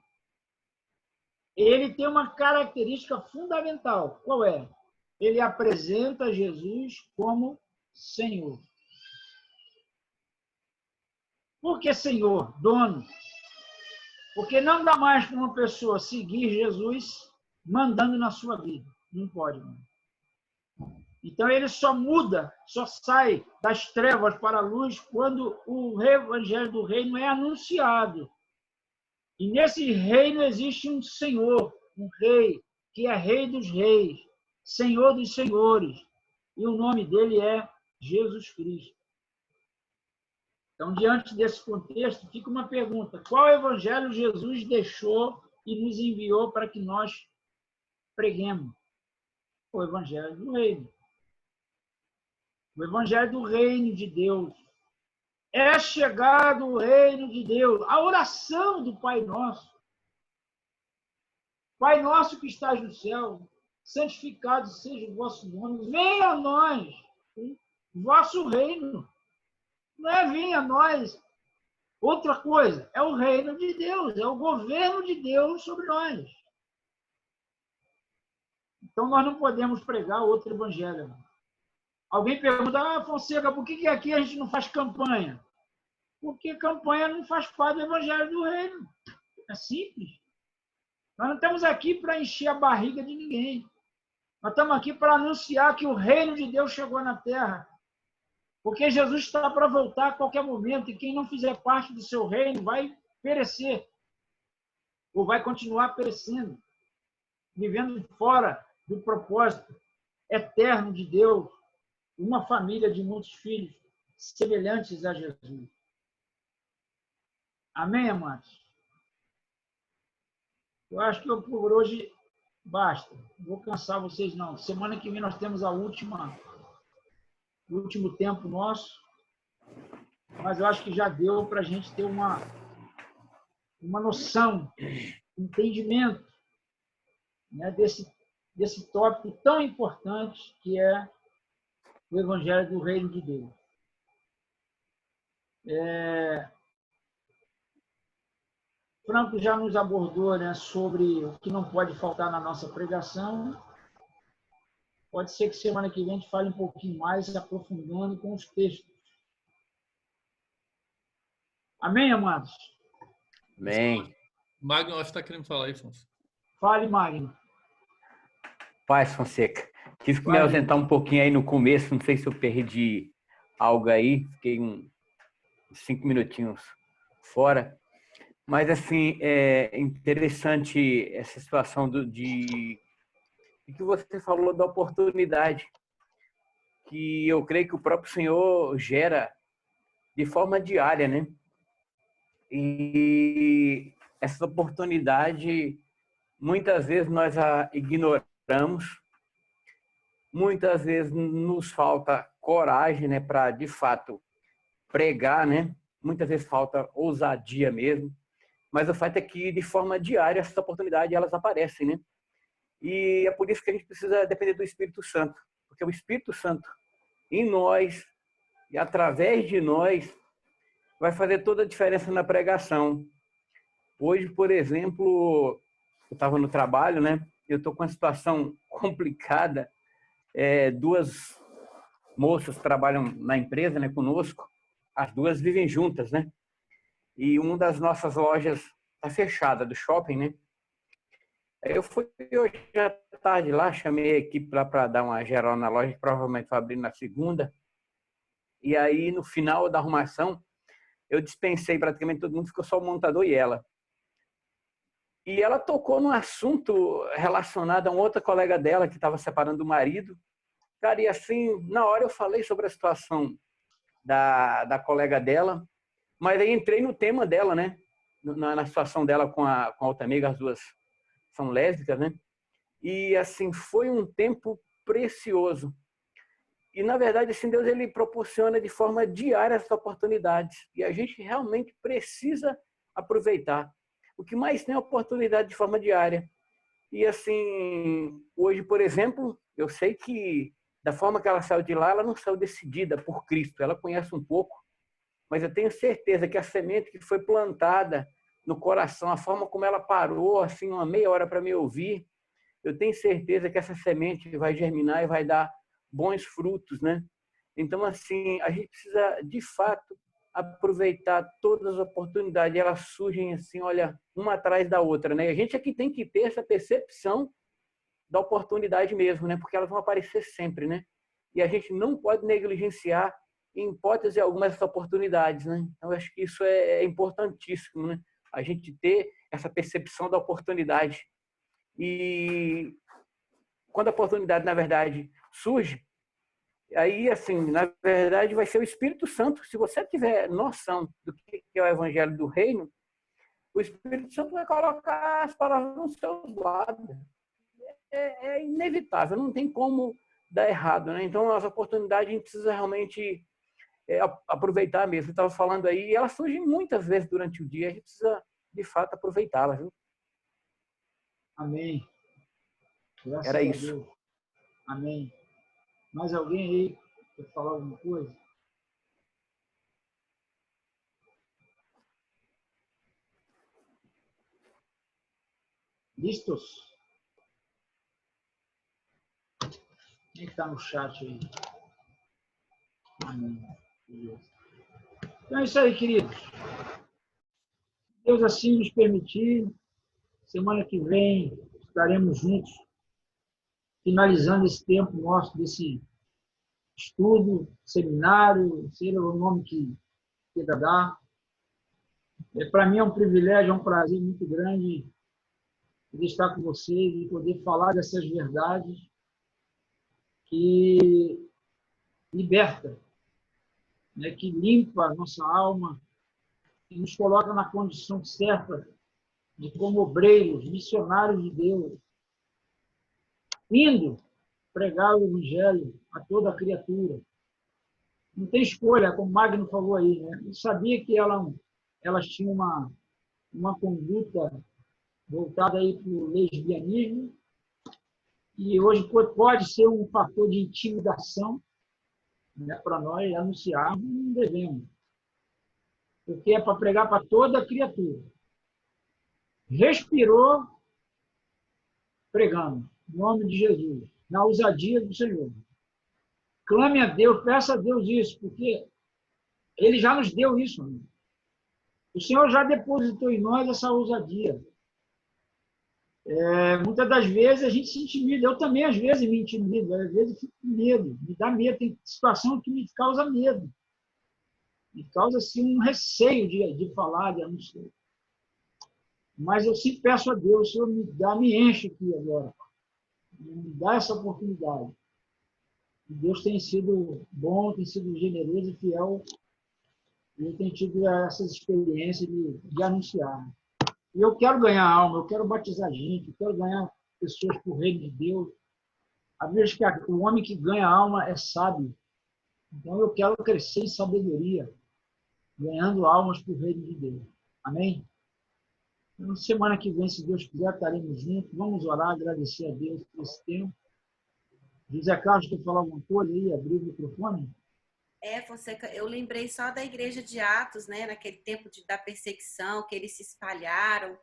ele tem uma característica fundamental. Qual é? Ele apresenta Jesus como Senhor. Por que Senhor? Dono. Porque não dá mais para uma pessoa seguir Jesus mandando na sua vida. Não pode, não. Então ele só muda, só sai das trevas para a luz quando o evangelho do reino é anunciado. E nesse reino existe um Senhor, um rei, que é Rei dos Reis, Senhor dos Senhores. E o nome dele é Jesus Cristo. Então, diante desse contexto, fica uma pergunta: qual evangelho Jesus deixou e nos enviou para que nós preguemos? O evangelho do reino. O evangelho do reino de Deus. É chegado o reino de Deus. A oração do Pai Nosso. Pai nosso que estás no céu, santificado seja o vosso nome. Venha a nós o vosso reino. Não é venha a nós outra coisa. É o reino de Deus. É o governo de Deus sobre nós. Então, nós não podemos pregar outro evangelho. Alguém pergunta: Fonseca, por que aqui a gente não faz campanha? Porque campanha não faz parte do evangelho do reino. É simples. Nós não estamos aqui para encher a barriga de ninguém. Nós estamos aqui para anunciar que o reino de Deus chegou na terra. Porque Jesus está para voltar a qualquer momento e quem não fizer parte do seu reino vai perecer. Ou vai continuar perecendo. Vivendo fora do propósito eterno de Deus. Uma família de muitos filhos semelhantes a Jesus. Amém, amados? Eu acho que por hoje basta. Não vou cansar vocês, não. Semana que vem nós temos o último tempo nosso. Mas eu acho que já deu para a gente ter uma noção, entendimento, né, desse tópico tão importante que é o Evangelho do Reino de Deus. Franco já nos abordou, né, sobre o que não pode faltar na nossa pregação. Pode ser que semana que vem a gente fale um pouquinho mais, aprofundando com os textos. Amém, amados? Amém. Magno, acho que está querendo falar aí, Fonseca. Fale, Magno. Paz, Fonseca. Tive que me ausentar um pouquinho aí no começo, não sei se eu perdi algo aí, fiquei uns 5 minutinhos fora. Mas, assim, é interessante essa situação de que você falou da oportunidade, que eu creio que o próprio Senhor gera de forma diária, né? E essa oportunidade, muitas vezes nós a ignoramos, muitas vezes nos falta coragem, né, para, de fato, pregar, né? Muitas vezes falta ousadia mesmo. Mas o fato é que, de forma diária, essas oportunidades elas aparecem, né? E é por isso que a gente precisa depender do Espírito Santo. Porque o Espírito Santo, em nós e através de nós, vai fazer toda a diferença na pregação. Hoje, por exemplo, eu estava no trabalho, né? Eu estou com uma situação complicada. 2 moças trabalham na empresa, né, conosco. As 2 vivem juntas, né? E uma das nossas lojas está fechada, do shopping, né? Eu fui hoje à tarde lá, chamei a equipe lá para dar uma geral na loja, que provavelmente vai abrir na segunda. E aí, no final da arrumação, eu dispensei praticamente todo mundo, ficou só o montador e ela. E ela tocou num assunto relacionado a uma outra colega dela que estava separando do marido. Cara, e assim, na hora eu falei sobre a situação da colega dela, mas aí entrei no tema dela, né? Na situação dela com a outra amiga, as 2 são lésbicas, né? E assim, foi um tempo precioso. E na verdade, assim, Deus ele proporciona de forma diária essas oportunidades. E a gente realmente precisa aproveitar. O que mais tem é oportunidade de forma diária. E assim, hoje, por exemplo, eu sei que da forma que ela saiu de lá, ela não saiu decidida por Cristo. Ela conhece um pouco, mas eu tenho certeza que a semente que foi plantada no coração, a forma como ela parou, assim, uma meia hora para me ouvir, eu tenho certeza que essa semente vai germinar e vai dar bons frutos, né? Então, assim, a gente precisa, de fato, aproveitar todas as oportunidades. Elas surgem, assim, olha, uma atrás da outra, né? A gente aqui tem que ter essa percepção da oportunidade mesmo, né? Porque elas vão aparecer sempre, né? E a gente não pode negligenciar, em hipótese alguma, essas oportunidades, né? Então, eu acho que isso é importantíssimo, né? a gente ter essa percepção da oportunidade. E quando a oportunidade, na verdade, surge, aí, assim, na verdade, vai ser o Espírito Santo. Se você tiver noção do que é o Evangelho do Reino, o Espírito Santo vai colocar as palavras no seu lado. É inevitável, não tem como dar errado, né? Então, as oportunidades a gente precisa realmente aproveitar mesmo. Eu estava falando aí, elas surgem muitas vezes durante o dia, a gente precisa, de fato, aproveitá-las, viu? Amém. Graças Era a isso. Deus. Amém. Mais alguém aí quer falar alguma coisa? Listos? Quem está no chat aí? Amém. Beleza. Então é isso aí, queridos. Deus assim nos permitir, semana que vem estaremos juntos, finalizando esse tempo nosso desse estudo, seminário, seja o nome que queira dar. Para mim é um privilégio, é um prazer muito grande poder estar com vocês e poder falar dessas verdades que liberta, né, que limpa a nossa alma, que nos coloca na condição certa de, como obreiros, missionários de Deus, indo pregar o Evangelho a toda a criatura. Não tem escolha, como o Magno falou aí, né? Eu sabia que elas tinham uma conduta voltada aí para o lesbianismo, e hoje pode ser um fator de intimidação, né, para nós anunciarmos, não devemos. Porque é para pregar para toda a criatura. Respirou, pregando, em nome de Jesus, na ousadia do Senhor. Clame a Deus, peça a Deus isso, porque Ele já nos deu isso. Amigo. O Senhor já depositou em nós essa ousadia. Muitas das vezes a gente se intimida. Eu também, às vezes, me intimido. Às vezes, eu fico com medo. Me dá medo. Tem situação que me causa medo. Me causa, assim, um receio de falar, de anunciar. Mas eu sempre peço a Deus, o Senhor me enche aqui agora. Me dá essa oportunidade. E Deus tem sido bom, tem sido generoso e fiel. E eu tenho tido essas experiências de anunciar. E eu quero ganhar alma, eu quero batizar gente, eu quero ganhar pessoas para o reino de Deus. A Bíblia diz que o homem que ganha alma é sábio. Então eu quero crescer em sabedoria, ganhando almas para o reino de Deus. Amém? Então, semana que vem, se Deus quiser, estaremos juntos. Vamos orar, agradecer a Deus por esse tempo. José Carlos, quer falar alguma coisa aí? Abrir o microfone? Fonseca, eu lembrei só da igreja de Atos, né? Naquele tempo da perseguição, que eles se espalharam.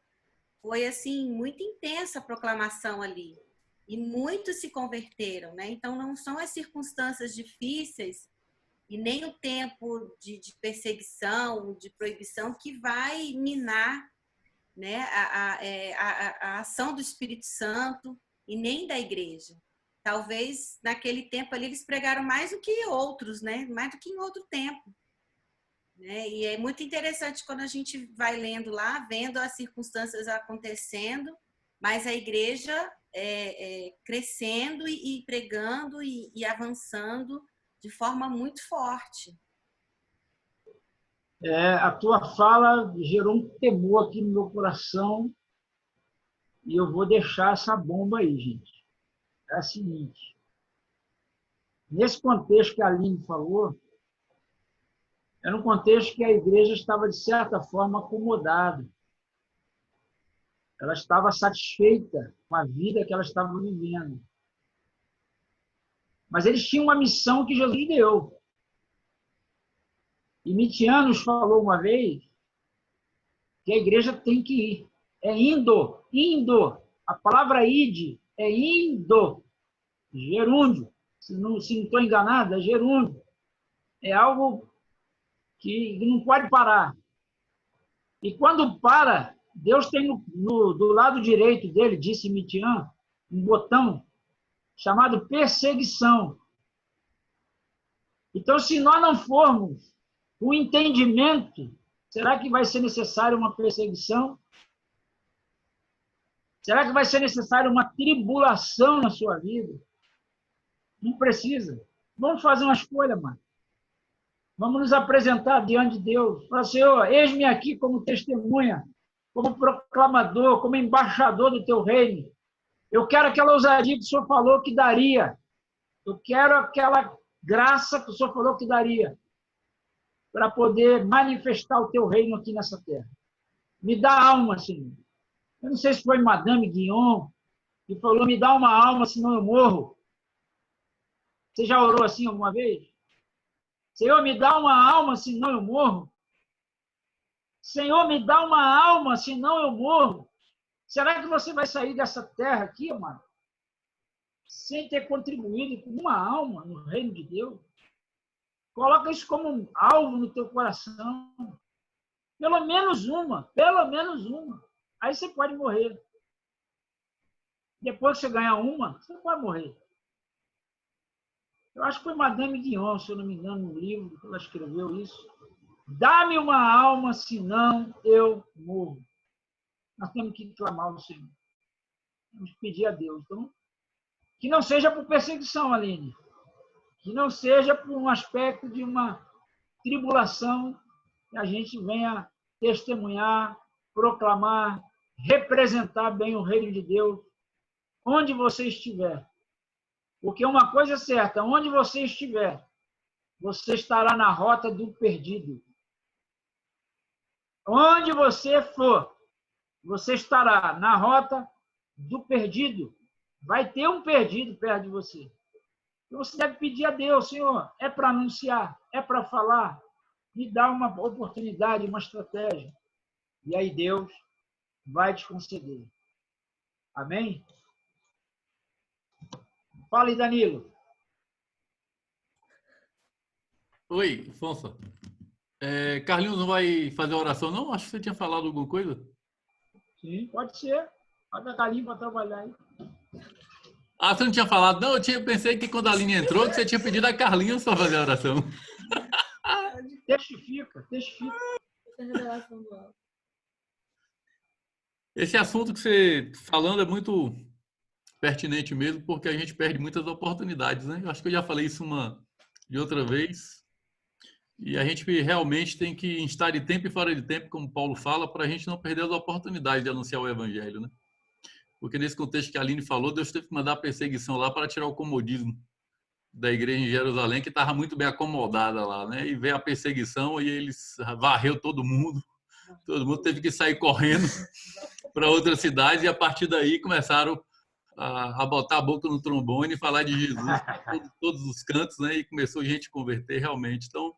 Foi, assim, muito intensa a proclamação ali. E muitos se converteram, né? Então, não são as circunstâncias difíceis e nem o tempo de perseguição, de proibição, que vai minar, né, a ação do Espírito Santo e nem da igreja. Talvez naquele tempo ali eles pregaram mais do que outros, né? Mais do que em outro tempo. Né? E é muito interessante quando a gente vai lendo lá, vendo as circunstâncias acontecendo, mas a igreja crescendo e pregando e avançando de forma muito forte. A tua fala gerou um temor aqui no meu coração e eu vou deixar essa bomba aí, gente. É a seguinte, nesse contexto que a Aline falou, era um contexto que a igreja estava, de certa forma, acomodada. Ela estava satisfeita com a vida que ela estava vivendo. Mas eles tinham uma missão que Jesus deu. E Mitian nos falou uma vez que a igreja tem que ir. É indo. A palavra ide é indo. Gerúndio. Se não estou enganado, é gerúndio. É algo que não pode parar. E quando para, Deus tem do lado direito dele, disse Mitian, um botão chamado perseguição. Então, se nós não formos com entendimento Será que vai ser necessário uma perseguição? Será que vai ser necessário uma tribulação na sua vida? Não precisa. Vamos fazer uma escolha, mano. Vamos nos apresentar diante de Deus. Falar, Senhor, eis-me aqui como testemunha, como proclamador, como embaixador do teu reino. Eu quero aquela ousadia que o Senhor falou que daria. Eu quero aquela graça que o Senhor falou que daria para poder manifestar o teu reino aqui nessa terra. Me dá alma, Senhor. Eu não sei se foi Madame Guion que falou, me dá uma alma, senão eu morro. Você já orou assim alguma vez? Senhor, me dá uma alma, senão eu morro. Senhor, me dá uma alma, senão eu morro. Será que você vai sair dessa terra aqui, mano, sem ter contribuído com uma alma no reino de Deus? Coloca isso como um alvo no teu coração. Pelo menos uma, pelo menos uma. Aí você pode morrer. Depois que você ganhar uma, você não pode morrer. Eu acho que foi Madame Guion, se eu não me engano, no livro que ela escreveu isso. Dá-me uma alma, senão eu morro. Nós temos que clamar ao Senhor. Temos que pedir a Deus. Então, que não seja por perseguição, Aline. Que não seja por um aspecto de uma tribulação que a gente venha testemunhar, proclamar, representar bem o reino de Deus, onde você estiver. Porque uma coisa é certa, onde você estiver, você estará na rota do perdido. Onde você for, você estará na rota do perdido. Vai ter um perdido perto de você. Então você deve pedir a Deus, Senhor, é para anunciar, é para falar, me dá uma oportunidade, uma estratégia. E aí Deus vai te conceder. Amém? Fala aí, Danilo. Oi, Afonso. Carlinhos não vai fazer oração, não? Acho que você tinha falado alguma coisa. Sim, pode ser. Bota a Carlinhos para trabalhar aí. Ah, você não tinha falado? Não, pensei que quando a Aline entrou, que você tinha pedido a Carlinhos para fazer a oração. Testifica. Esse assunto que você falando é muito pertinente mesmo, porque a gente perde muitas oportunidades, né? Eu acho que eu já falei isso de outra vez. E a gente realmente tem que estar de tempo e fora de tempo, como Paulo fala, para a gente não perder as oportunidades de anunciar o evangelho, né? Porque nesse contexto que a Aline falou, Deus teve que mandar a perseguição lá para tirar o comodismo da igreja em Jerusalém, que estava muito bem acomodada lá, né? E veio a perseguição e eles varreu todo mundo teve que sair correndo para outra cidade e a partir daí começaram a botar a boca no trombone e falar de Jesus por todos os cantos, né? E começou gente a converter realmente. Então,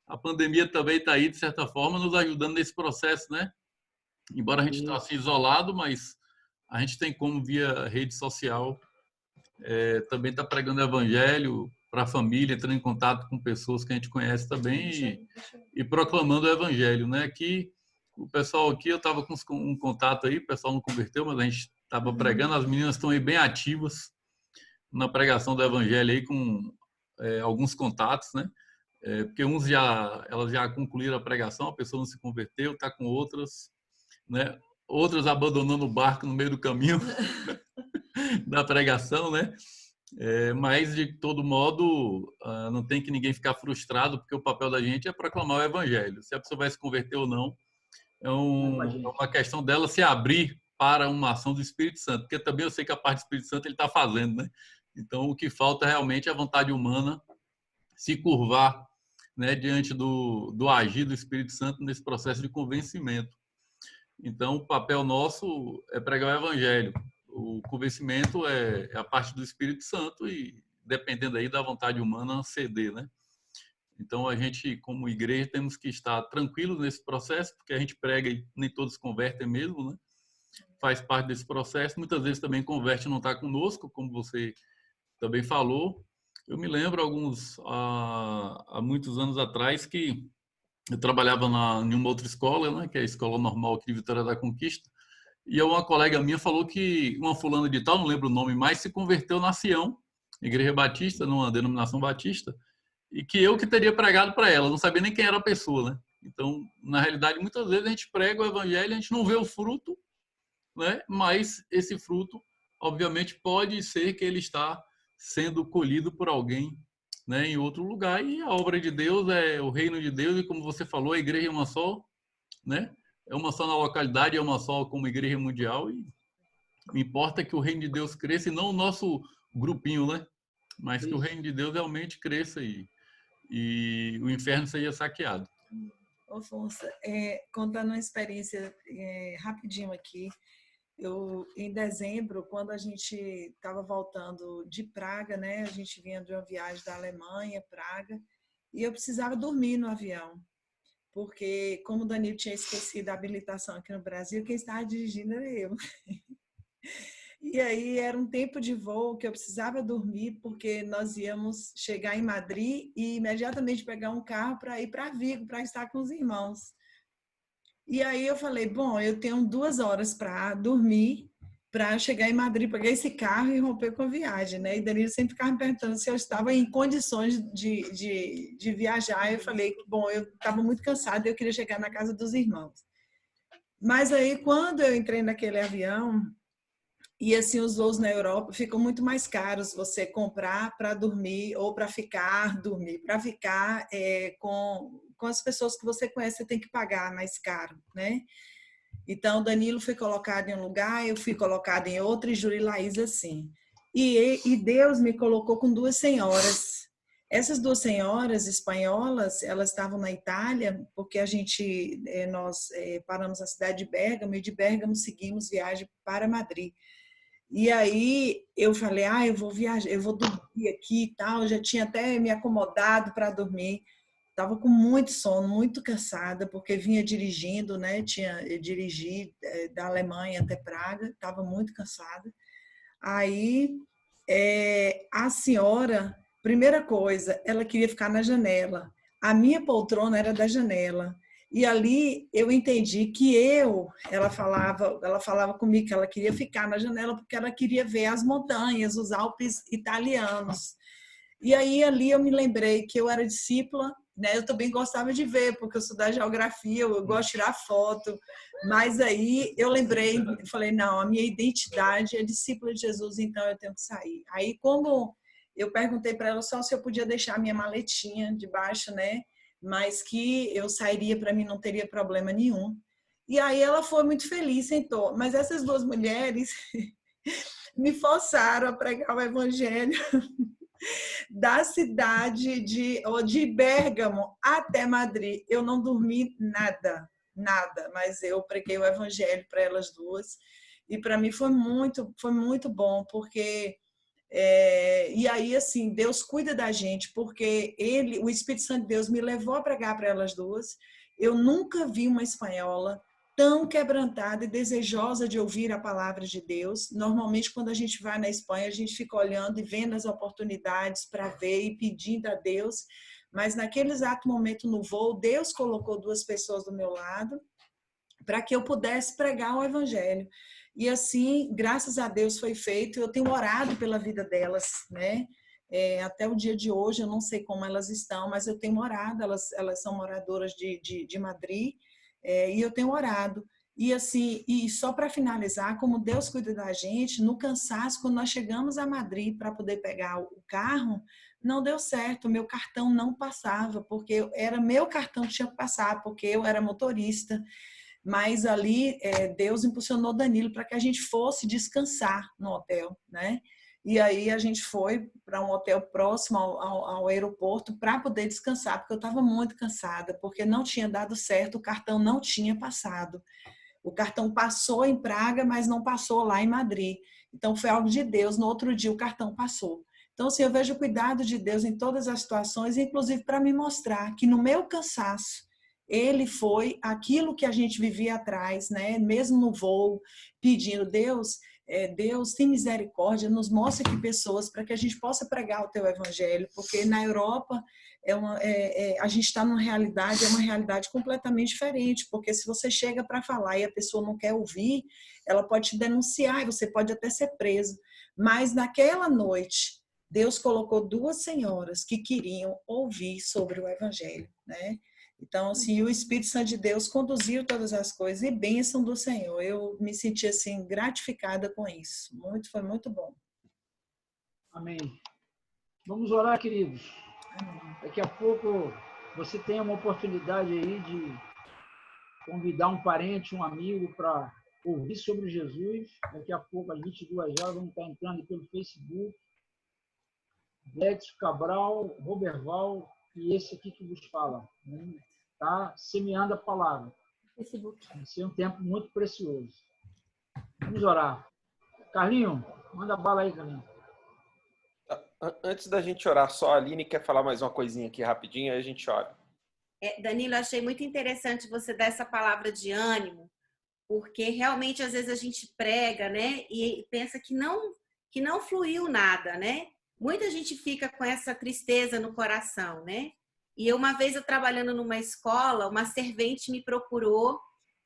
a pandemia também está aí, de certa forma, nos ajudando nesse processo, né? Embora a gente está assim, isolado, mas a gente tem como, via rede social, também está pregando o evangelho para a família, entrando em contato com pessoas que a gente conhece também e proclamando o evangelho, né? Que o pessoal aqui, eu estava com um contato aí, o pessoal não converteu, mas a gente estava pregando, as meninas estão aí bem ativas na pregação do evangelho aí com alguns contatos, né? Porque elas já concluíram a pregação, a pessoa não se converteu, está com outras, né? Outras abandonando o barco no meio do caminho da pregação, né? Mas, de todo modo, não tem que ninguém ficar frustrado, porque o papel da gente é proclamar o evangelho. Se a pessoa vai se converter ou não, é uma questão dela se abrir para uma ação do Espírito Santo, porque também eu sei que a parte do Espírito Santo ele está fazendo, né? Então, o que falta realmente é a vontade humana se curvar, né, diante do agir do Espírito Santo nesse processo de convencimento. Então, o papel nosso é pregar o evangelho. O convencimento é a parte do Espírito Santo e, dependendo aí da vontade humana, ceder, né? Então, a gente, como igreja, temos que estar tranquilos nesse processo, porque a gente prega e nem todos convertem mesmo, né? Faz parte desse processo. Muitas vezes também converte e não está conosco, como você também falou. Eu me lembro há muitos anos atrás que eu trabalhava em uma outra escola, né, que é a Escola Normal aqui de Vitória da Conquista, e uma colega minha falou que uma fulana de tal, não lembro o nome mais, se converteu na Sião, Igreja Batista, numa denominação batista, e que eu que teria pregado para ela, não sabia nem quem era a pessoa, né? Então, na realidade, muitas vezes a gente prega o evangelho, a gente não vê o fruto, né? Mas esse fruto, obviamente, pode ser que ele está sendo colhido por alguém, né, em outro lugar. E a obra de Deus é o reino de Deus, e como você falou, a igreja é uma só, né? É uma só na localidade, é uma só como igreja mundial, e importa que o reino de Deus cresça e não o nosso grupinho, né? Mas que o reino de Deus realmente cresça e o inferno seja saqueado. Ô, Força, contando uma experiência rapidinho aqui, em dezembro, quando a gente estava voltando de Praga, né? A gente vinha de uma viagem da Alemanha, Praga, e eu precisava dormir no avião, porque como o Danilo tinha esquecido a habilitação aqui no Brasil, quem estava dirigindo era eu. E aí era um tempo de voo que eu precisava dormir, porque nós íamos chegar em Madrid e imediatamente pegar um carro para ir para Vigo, para estar com os irmãos. E aí eu falei, bom, eu tenho 2 horas para dormir, para chegar em Madrid, pegar esse carro e romper com a viagem, né? E Danilo sempre ficava me perguntando se eu estava em condições de viajar. Eu falei, bom, eu estava muito cansada e eu queria chegar na casa dos irmãos. Mas aí, quando eu entrei naquele avião, e assim, os voos na Europa ficam muito mais caros você comprar para dormir ou para ficar, dormir. Para ficar com as pessoas que você conhece, você tem que pagar mais caro, né? Então, Danilo foi colocado em um lugar, eu fui colocada em outro, e Júlia e Laís assim. E Deus me colocou com 2 senhoras. Essas 2 senhoras espanholas, elas estavam na Itália, porque nós paramos na cidade de Bérgamo, e de Bérgamo seguimos viagem para Madrid. E aí eu falei, eu vou viajar, eu vou dormir aqui e tal. Eu já tinha até me acomodado para dormir. Estava com muito sono, muito cansada, porque vinha dirigindo, né? Eu dirigi da Alemanha até Praga, estava muito cansada. Aí a senhora, primeira coisa, ela queria ficar na janela. A minha poltrona era da janela. E ali eu entendi que ela falava comigo que ela queria ficar na janela porque ela queria ver as montanhas, os Alpes italianos. E aí ali eu me lembrei que eu era discípula, né? Eu também gostava de ver, porque eu sou da geografia, eu gosto de tirar foto. Mas aí eu lembrei, falei, não, a minha identidade é discípula de Jesus, então eu tenho que sair. Aí como eu perguntei para ela só se eu podia deixar a minha maletinha debaixo, né? Mas que eu sairia, para mim não teria problema nenhum. E aí ela foi muito feliz, sentou. Mas essas 2 mulheres me forçaram a pregar o evangelho da cidade de Bérgamo até Madrid. Eu não dormi nada, mas eu preguei o evangelho para elas 2. E para mim foi muito bom, porque e aí, assim, Deus cuida da gente, porque o Espírito Santo de Deus me levou a pregar para elas 2. Eu nunca vi uma espanhola tão quebrantada e desejosa de ouvir a palavra de Deus. Normalmente, quando a gente vai na Espanha, a gente fica olhando e vendo as oportunidades para ver e pedindo a Deus. Mas naquele exato momento no voo, Deus colocou 2 pessoas do meu lado para que eu pudesse pregar o evangelho. E assim, graças a Deus foi feito. Eu tenho orado pela vida delas, né? Até o dia de hoje, eu não sei como elas estão, mas eu tenho orado. Elas são moradoras de Madrid, e eu tenho orado. E assim, e só para finalizar, como Deus cuida da gente, no cansaço, quando nós chegamos a Madrid para poder pegar o carro, não deu certo, meu cartão não passava, porque era meu cartão que tinha que passar, porque eu era motorista. Mas ali Deus impulsionou Danilo para que a gente fosse descansar no hotel, né? E aí a gente foi para um hotel próximo ao aeroporto para poder descansar, porque eu estava muito cansada, porque não tinha dado certo, o cartão não tinha passado. O cartão passou em Praga, mas não passou lá em Madrid. Então foi algo de Deus, no outro dia o cartão passou. Então, assim, eu vejo o cuidado de Deus em todas as situações, inclusive para me mostrar que no meu cansaço, ele foi aquilo que a gente vivia atrás, né? Mesmo no voo, pedindo, Deus, tem misericórdia, nos mostra aqui pessoas para que a gente possa pregar o teu evangelho, porque na Europa a gente está numa realidade, é uma realidade completamente diferente, porque se você chega para falar e a pessoa não quer ouvir, ela pode te denunciar e você pode até ser preso. Mas naquela noite, Deus colocou 2 senhoras que queriam ouvir sobre o evangelho, né? Então, assim, o Espírito Santo de Deus conduziu todas as coisas e bênção do Senhor. Eu me senti, assim, gratificada com isso. Foi muito bom. Amém. Vamos orar, queridos. Daqui a pouco você tem uma oportunidade aí de convidar um parente, um amigo para ouvir sobre Jesus. Daqui a pouco, às 22 horas, vamos estar entrando pelo Facebook. Gledson Cabral, Roberval e esse aqui que vos fala. Está semeando a palavra. Facebook. Vai ser um tempo muito precioso. Vamos orar. Carlinho, manda bala aí, Carlinho. Antes da gente orar, só a Aline quer falar mais uma coisinha aqui rapidinho, aí a gente ora. Danilo, achei muito interessante você dar essa palavra de ânimo, porque realmente às vezes a gente prega, né, e pensa que não fluiu nada, né? Muita gente fica com essa tristeza no coração, né? E uma vez eu trabalhando numa escola, uma servente me procurou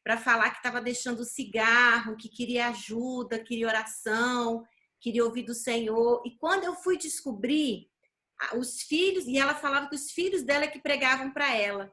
para falar que estava deixando cigarro, que queria ajuda, queria oração, queria ouvir do Senhor. E quando eu fui descobrir, os filhos, e ela falava que os filhos dela que pregavam para ela.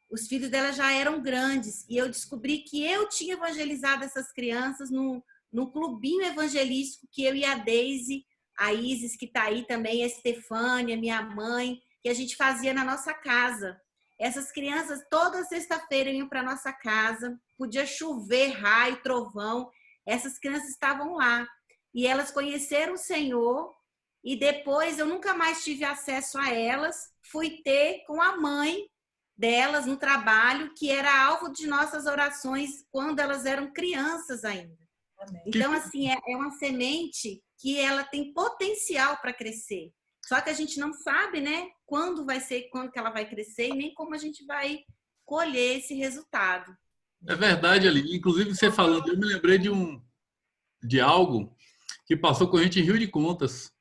Os filhos dela já eram grandes. E eu descobri que eu tinha evangelizado essas crianças num clubinho evangelístico que eu e a Deise, a Isis, que está aí também, a Estefânia, minha mãe, que a gente fazia na nossa casa. Essas crianças, toda sexta-feira, iam para nossa casa. Podia chover, raio, trovão. Essas crianças estavam lá. E elas conheceram o Senhor. E depois eu nunca mais tive acesso a elas. Fui ter com a mãe delas no trabalho, que era alvo de nossas orações quando elas eram crianças ainda. Amém. Então, assim, é uma semente que ela tem potencial para crescer. Só que a gente não sabe, né, quando que ela vai crescer e nem como a gente vai colher esse resultado. É verdade, Aline. Inclusive, você falando, eu me lembrei de algo que passou com a gente em Rio de Contas.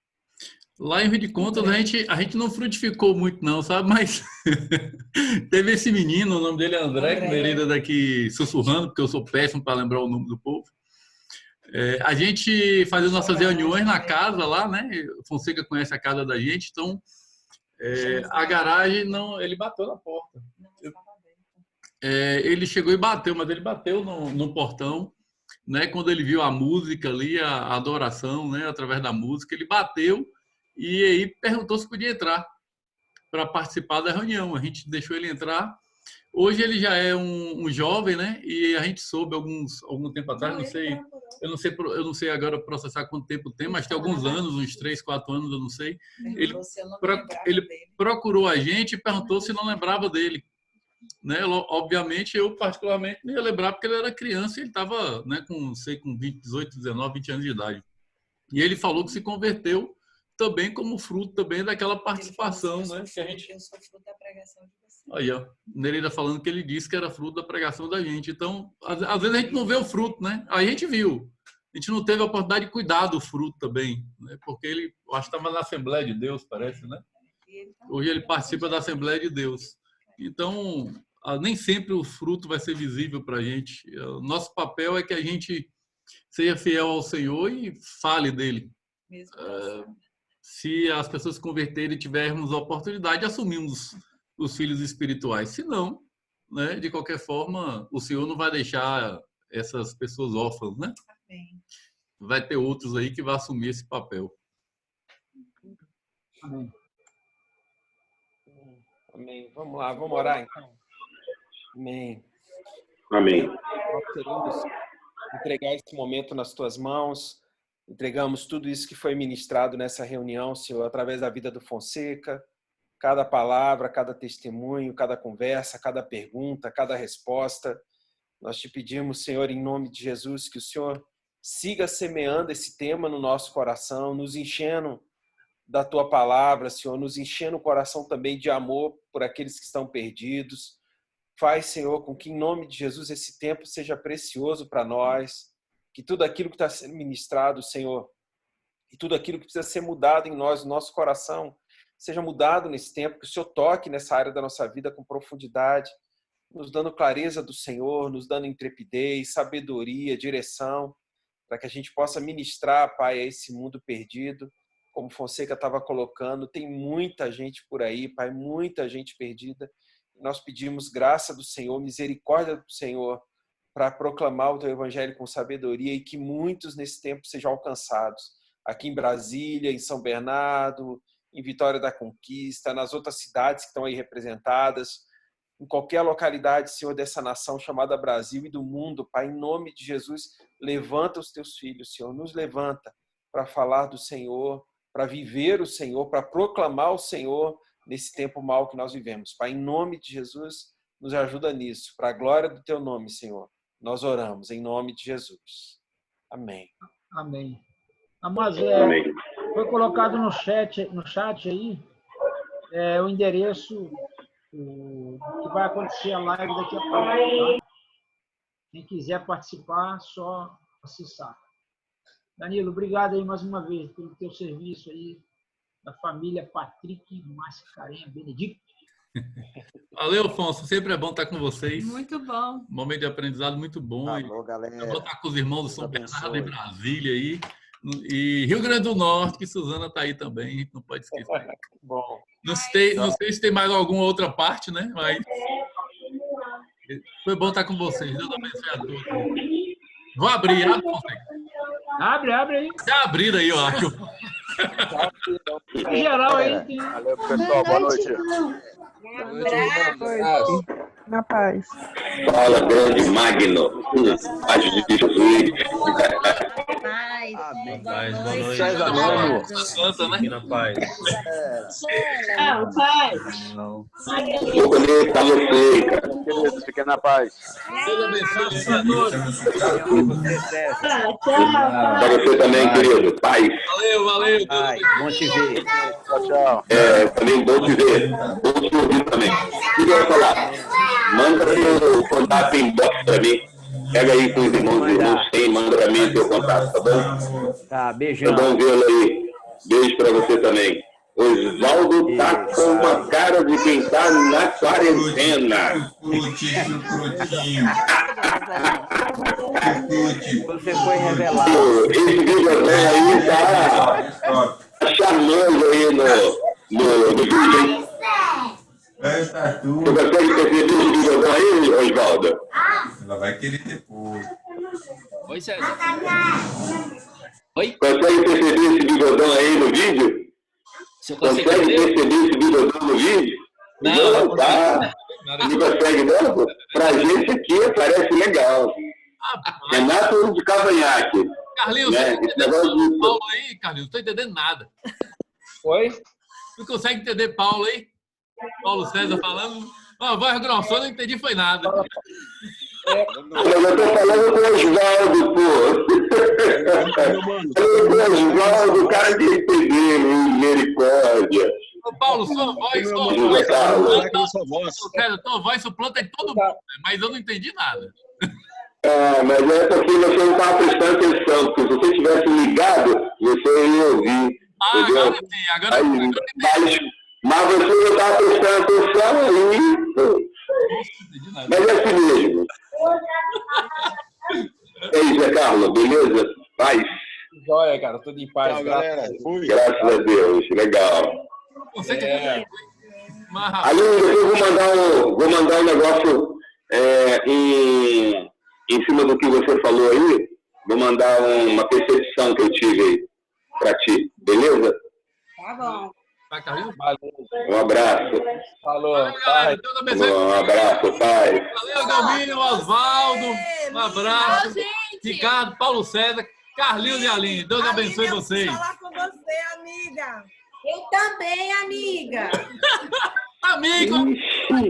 Lá em Rio de Contas, a gente não frutificou muito, não, sabe? Mas teve esse menino, o nome dele é André, que veio daqui sussurrando, porque eu sou péssimo para lembrar o nome do povo. A gente fazia nossas reuniões na casa lá, né? Fonseca conhece a casa da gente, então a garagem não. Ele bateu na porta. Ele chegou e bateu, mas ele bateu no portão, né? Quando ele viu a música ali, a adoração, né? Através da música, ele bateu e aí perguntou se podia entrar para participar da reunião. A gente deixou ele entrar. Hoje ele já é um jovem, né? E a gente soube algum tempo atrás, eu não sei agora processar quanto tempo tem, mas tem alguns anos, uns 3, 4 anos, eu não sei. Ele procurou a gente e perguntou se não lembrava dele. Né? Obviamente, eu particularmente não ia lembrar porque ele era criança e ele estava, né, com 18, 19, 20 anos de idade. E ele falou que se converteu também como fruto também daquela participação, né? Que a gente... Eu sou fruto da pregação de você. Aí, ó, Nereida falando que ele disse que era fruto da pregação da gente. Então, às vezes a gente não vê o fruto, né? Aí a gente viu. A gente não teve a oportunidade de cuidar do fruto também, né? Porque ele, eu acho que estava na Assembleia de Deus, parece, né? Hoje ele participa da Assembleia de Deus. Então, nem sempre o fruto vai ser visível para a gente. O nosso papel é que a gente seja fiel ao Senhor e fale dele. Se as pessoas se converterem e tivermos a oportunidade, assumimos os filhos espirituais. Se não, né, de qualquer forma, o Senhor não vai deixar essas pessoas órfãs, né? Amém. Vai ter outros aí que vão assumir esse papel. Amém. Amém. Vamos lá, vamos orar então. Amém. Amém. Nós queremos entregar esse momento nas tuas mãos. Entregamos tudo isso que foi ministrado nessa reunião, Senhor, através da vida do Fonseca. Cada palavra, cada testemunho, cada conversa, cada pergunta, cada resposta. Nós te pedimos, Senhor, em nome de Jesus, que o Senhor siga semeando esse tema no nosso coração, nos enchendo da tua palavra, Senhor, nos enchendo o coração também de amor por aqueles que estão perdidos. Faz, Senhor, com que em nome de Jesus esse tempo seja precioso para nós, que tudo aquilo que está sendo ministrado, Senhor, e tudo aquilo que precisa ser mudado em nós, no nosso coração, seja mudado nesse tempo, que o Senhor toque nessa área da nossa vida com profundidade, nos dando clareza do Senhor, nos dando intrepidez, sabedoria, direção, para que a gente possa ministrar, Pai, a esse mundo perdido. Como Fonseca estava colocando, tem muita gente por aí, Pai, muita gente perdida, Nós pedimos graça do Senhor, misericórdia do Senhor, para proclamar o teu evangelho com sabedoria e que muitos nesse tempo sejam alcançados. Aqui em Brasília, em São Bernardo, em Vitória da Conquista, nas outras cidades que estão aí representadas, em qualquer localidade, Senhor, dessa nação chamada Brasil e do mundo, Pai, em nome de Jesus, levanta os teus filhos, Senhor, nos levanta para falar do Senhor, para viver o Senhor, para proclamar o Senhor nesse tempo mau que nós vivemos. Pai, em nome de Jesus, nos ajuda nisso, para a glória do teu nome, Senhor. Nós oramos em nome de Jesus. Amém. Amém. Mas foi colocado no chat aí o endereço que vai acontecer a live daqui a pouco. Tá? Quem quiser participar, só acessar. Danilo, obrigado aí mais uma vez pelo teu serviço aí, da família Patrick Mascarenhas Benedicto. Valeu, Afonso. Sempre é bom estar com vocês. Muito bom. Momento de aprendizado muito bom. Alô, galera. Eu vou estar com os irmãos do São Bernardo, em Brasília aí. E Rio Grande do Norte, que Suzana está aí também, a gente não pode esquecer. Bom. Não sei se tem mais alguma outra parte, né? Mas foi bom estar com vocês. Deus abençoe a todos. Vou abrir, Abre aí. Já abriram aí, eu acho. Em geral aí tem. Valeu, pessoal. Boa noite. Na paz. Fala, grande Magno. Paz de Jesus. Amém. Boa noite. César Nono. Santa, né? Na paz. Vou conectar você, cara. Beleza, fiquem na paz. Deus abençoe a todos. Para você também, querido. Paz. Valeu. Ai, bom te ver. Tchau. Também bom te ver. Bom te ouvir também. O que eu ia falar? Manda seu contato em box para mim. Pega aí com os irmãos e irmãos tem, manda para mim seu contato, tá bom? Tá, beijão. Tá bom vê-lo aí. Beijo para você também. Osvaldo tá com uma cara de quem tá na quarentena. Você foi revelado. Esse vídeo aí tá charmoso aí no vídeo, hein? Você consegue perceber esse vídeo aí, Osvaldo? Ela vai querer depois. Oi, César. Oi? Consegue perceber esse bigodão aí no vídeo? Você consegue perceber esse bigodão no vídeo? Não, tá. Não consegue, não? Pra gente aqui parece legal. Renato de Cavanhaque. Carlinhos, né? você tá entendendo Paulo aí, Carlinhos? Não tô entendendo nada. Oi? Tu consegue entender Paulo aí? Paulo César falando. Ó, voz grossona, não entendi foi nada. Eu tô falando com o Osvaldo, pô. Osvaldo, cara de entender, misericórdia. Ô, Paulo, sua voz suplanta em todo mundo, mas eu não entendi nada. Mas é porque você não estava prestando atenção, porque se você tivesse ligado, você ia ouvir. Entendeu? Agora mas você não estava prestando atenção aí. Mas é assim mesmo. É isso, Zé Carlos, beleza? Paz. Joia, cara, tudo em paz. Tchau, galera. Graças a Deus, legal. Ali, eu vou mandar um negócio em cima do que você falou aí. Vou mandar uma percepção que eu tive aí para ti, beleza? Tá bom. Um abraço. Falou. Um abraço, pai. Valeu, Galminho, Osvaldo. Um abraço. Ricardo, Paulo César, Carlinhos e Aline. Deus abençoe vocês. Vou falar com você, amiga. Eu também, amiga. Amigo,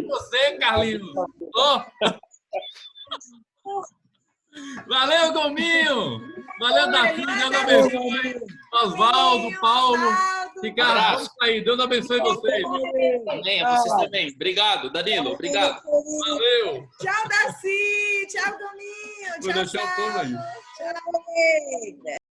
você, Carlinhos. Valeu, Gominho. Valeu, Davi. Deus abençoe. Osvaldo, Paulo. Ricardo, vamos sair. Deus abençoe vocês. Amém, a vocês também. Obrigado, Danilo. Obrigado. Valeu. Tchau, Daci. Tchau, Gominho. Vou deixar o povo aí. Tchau.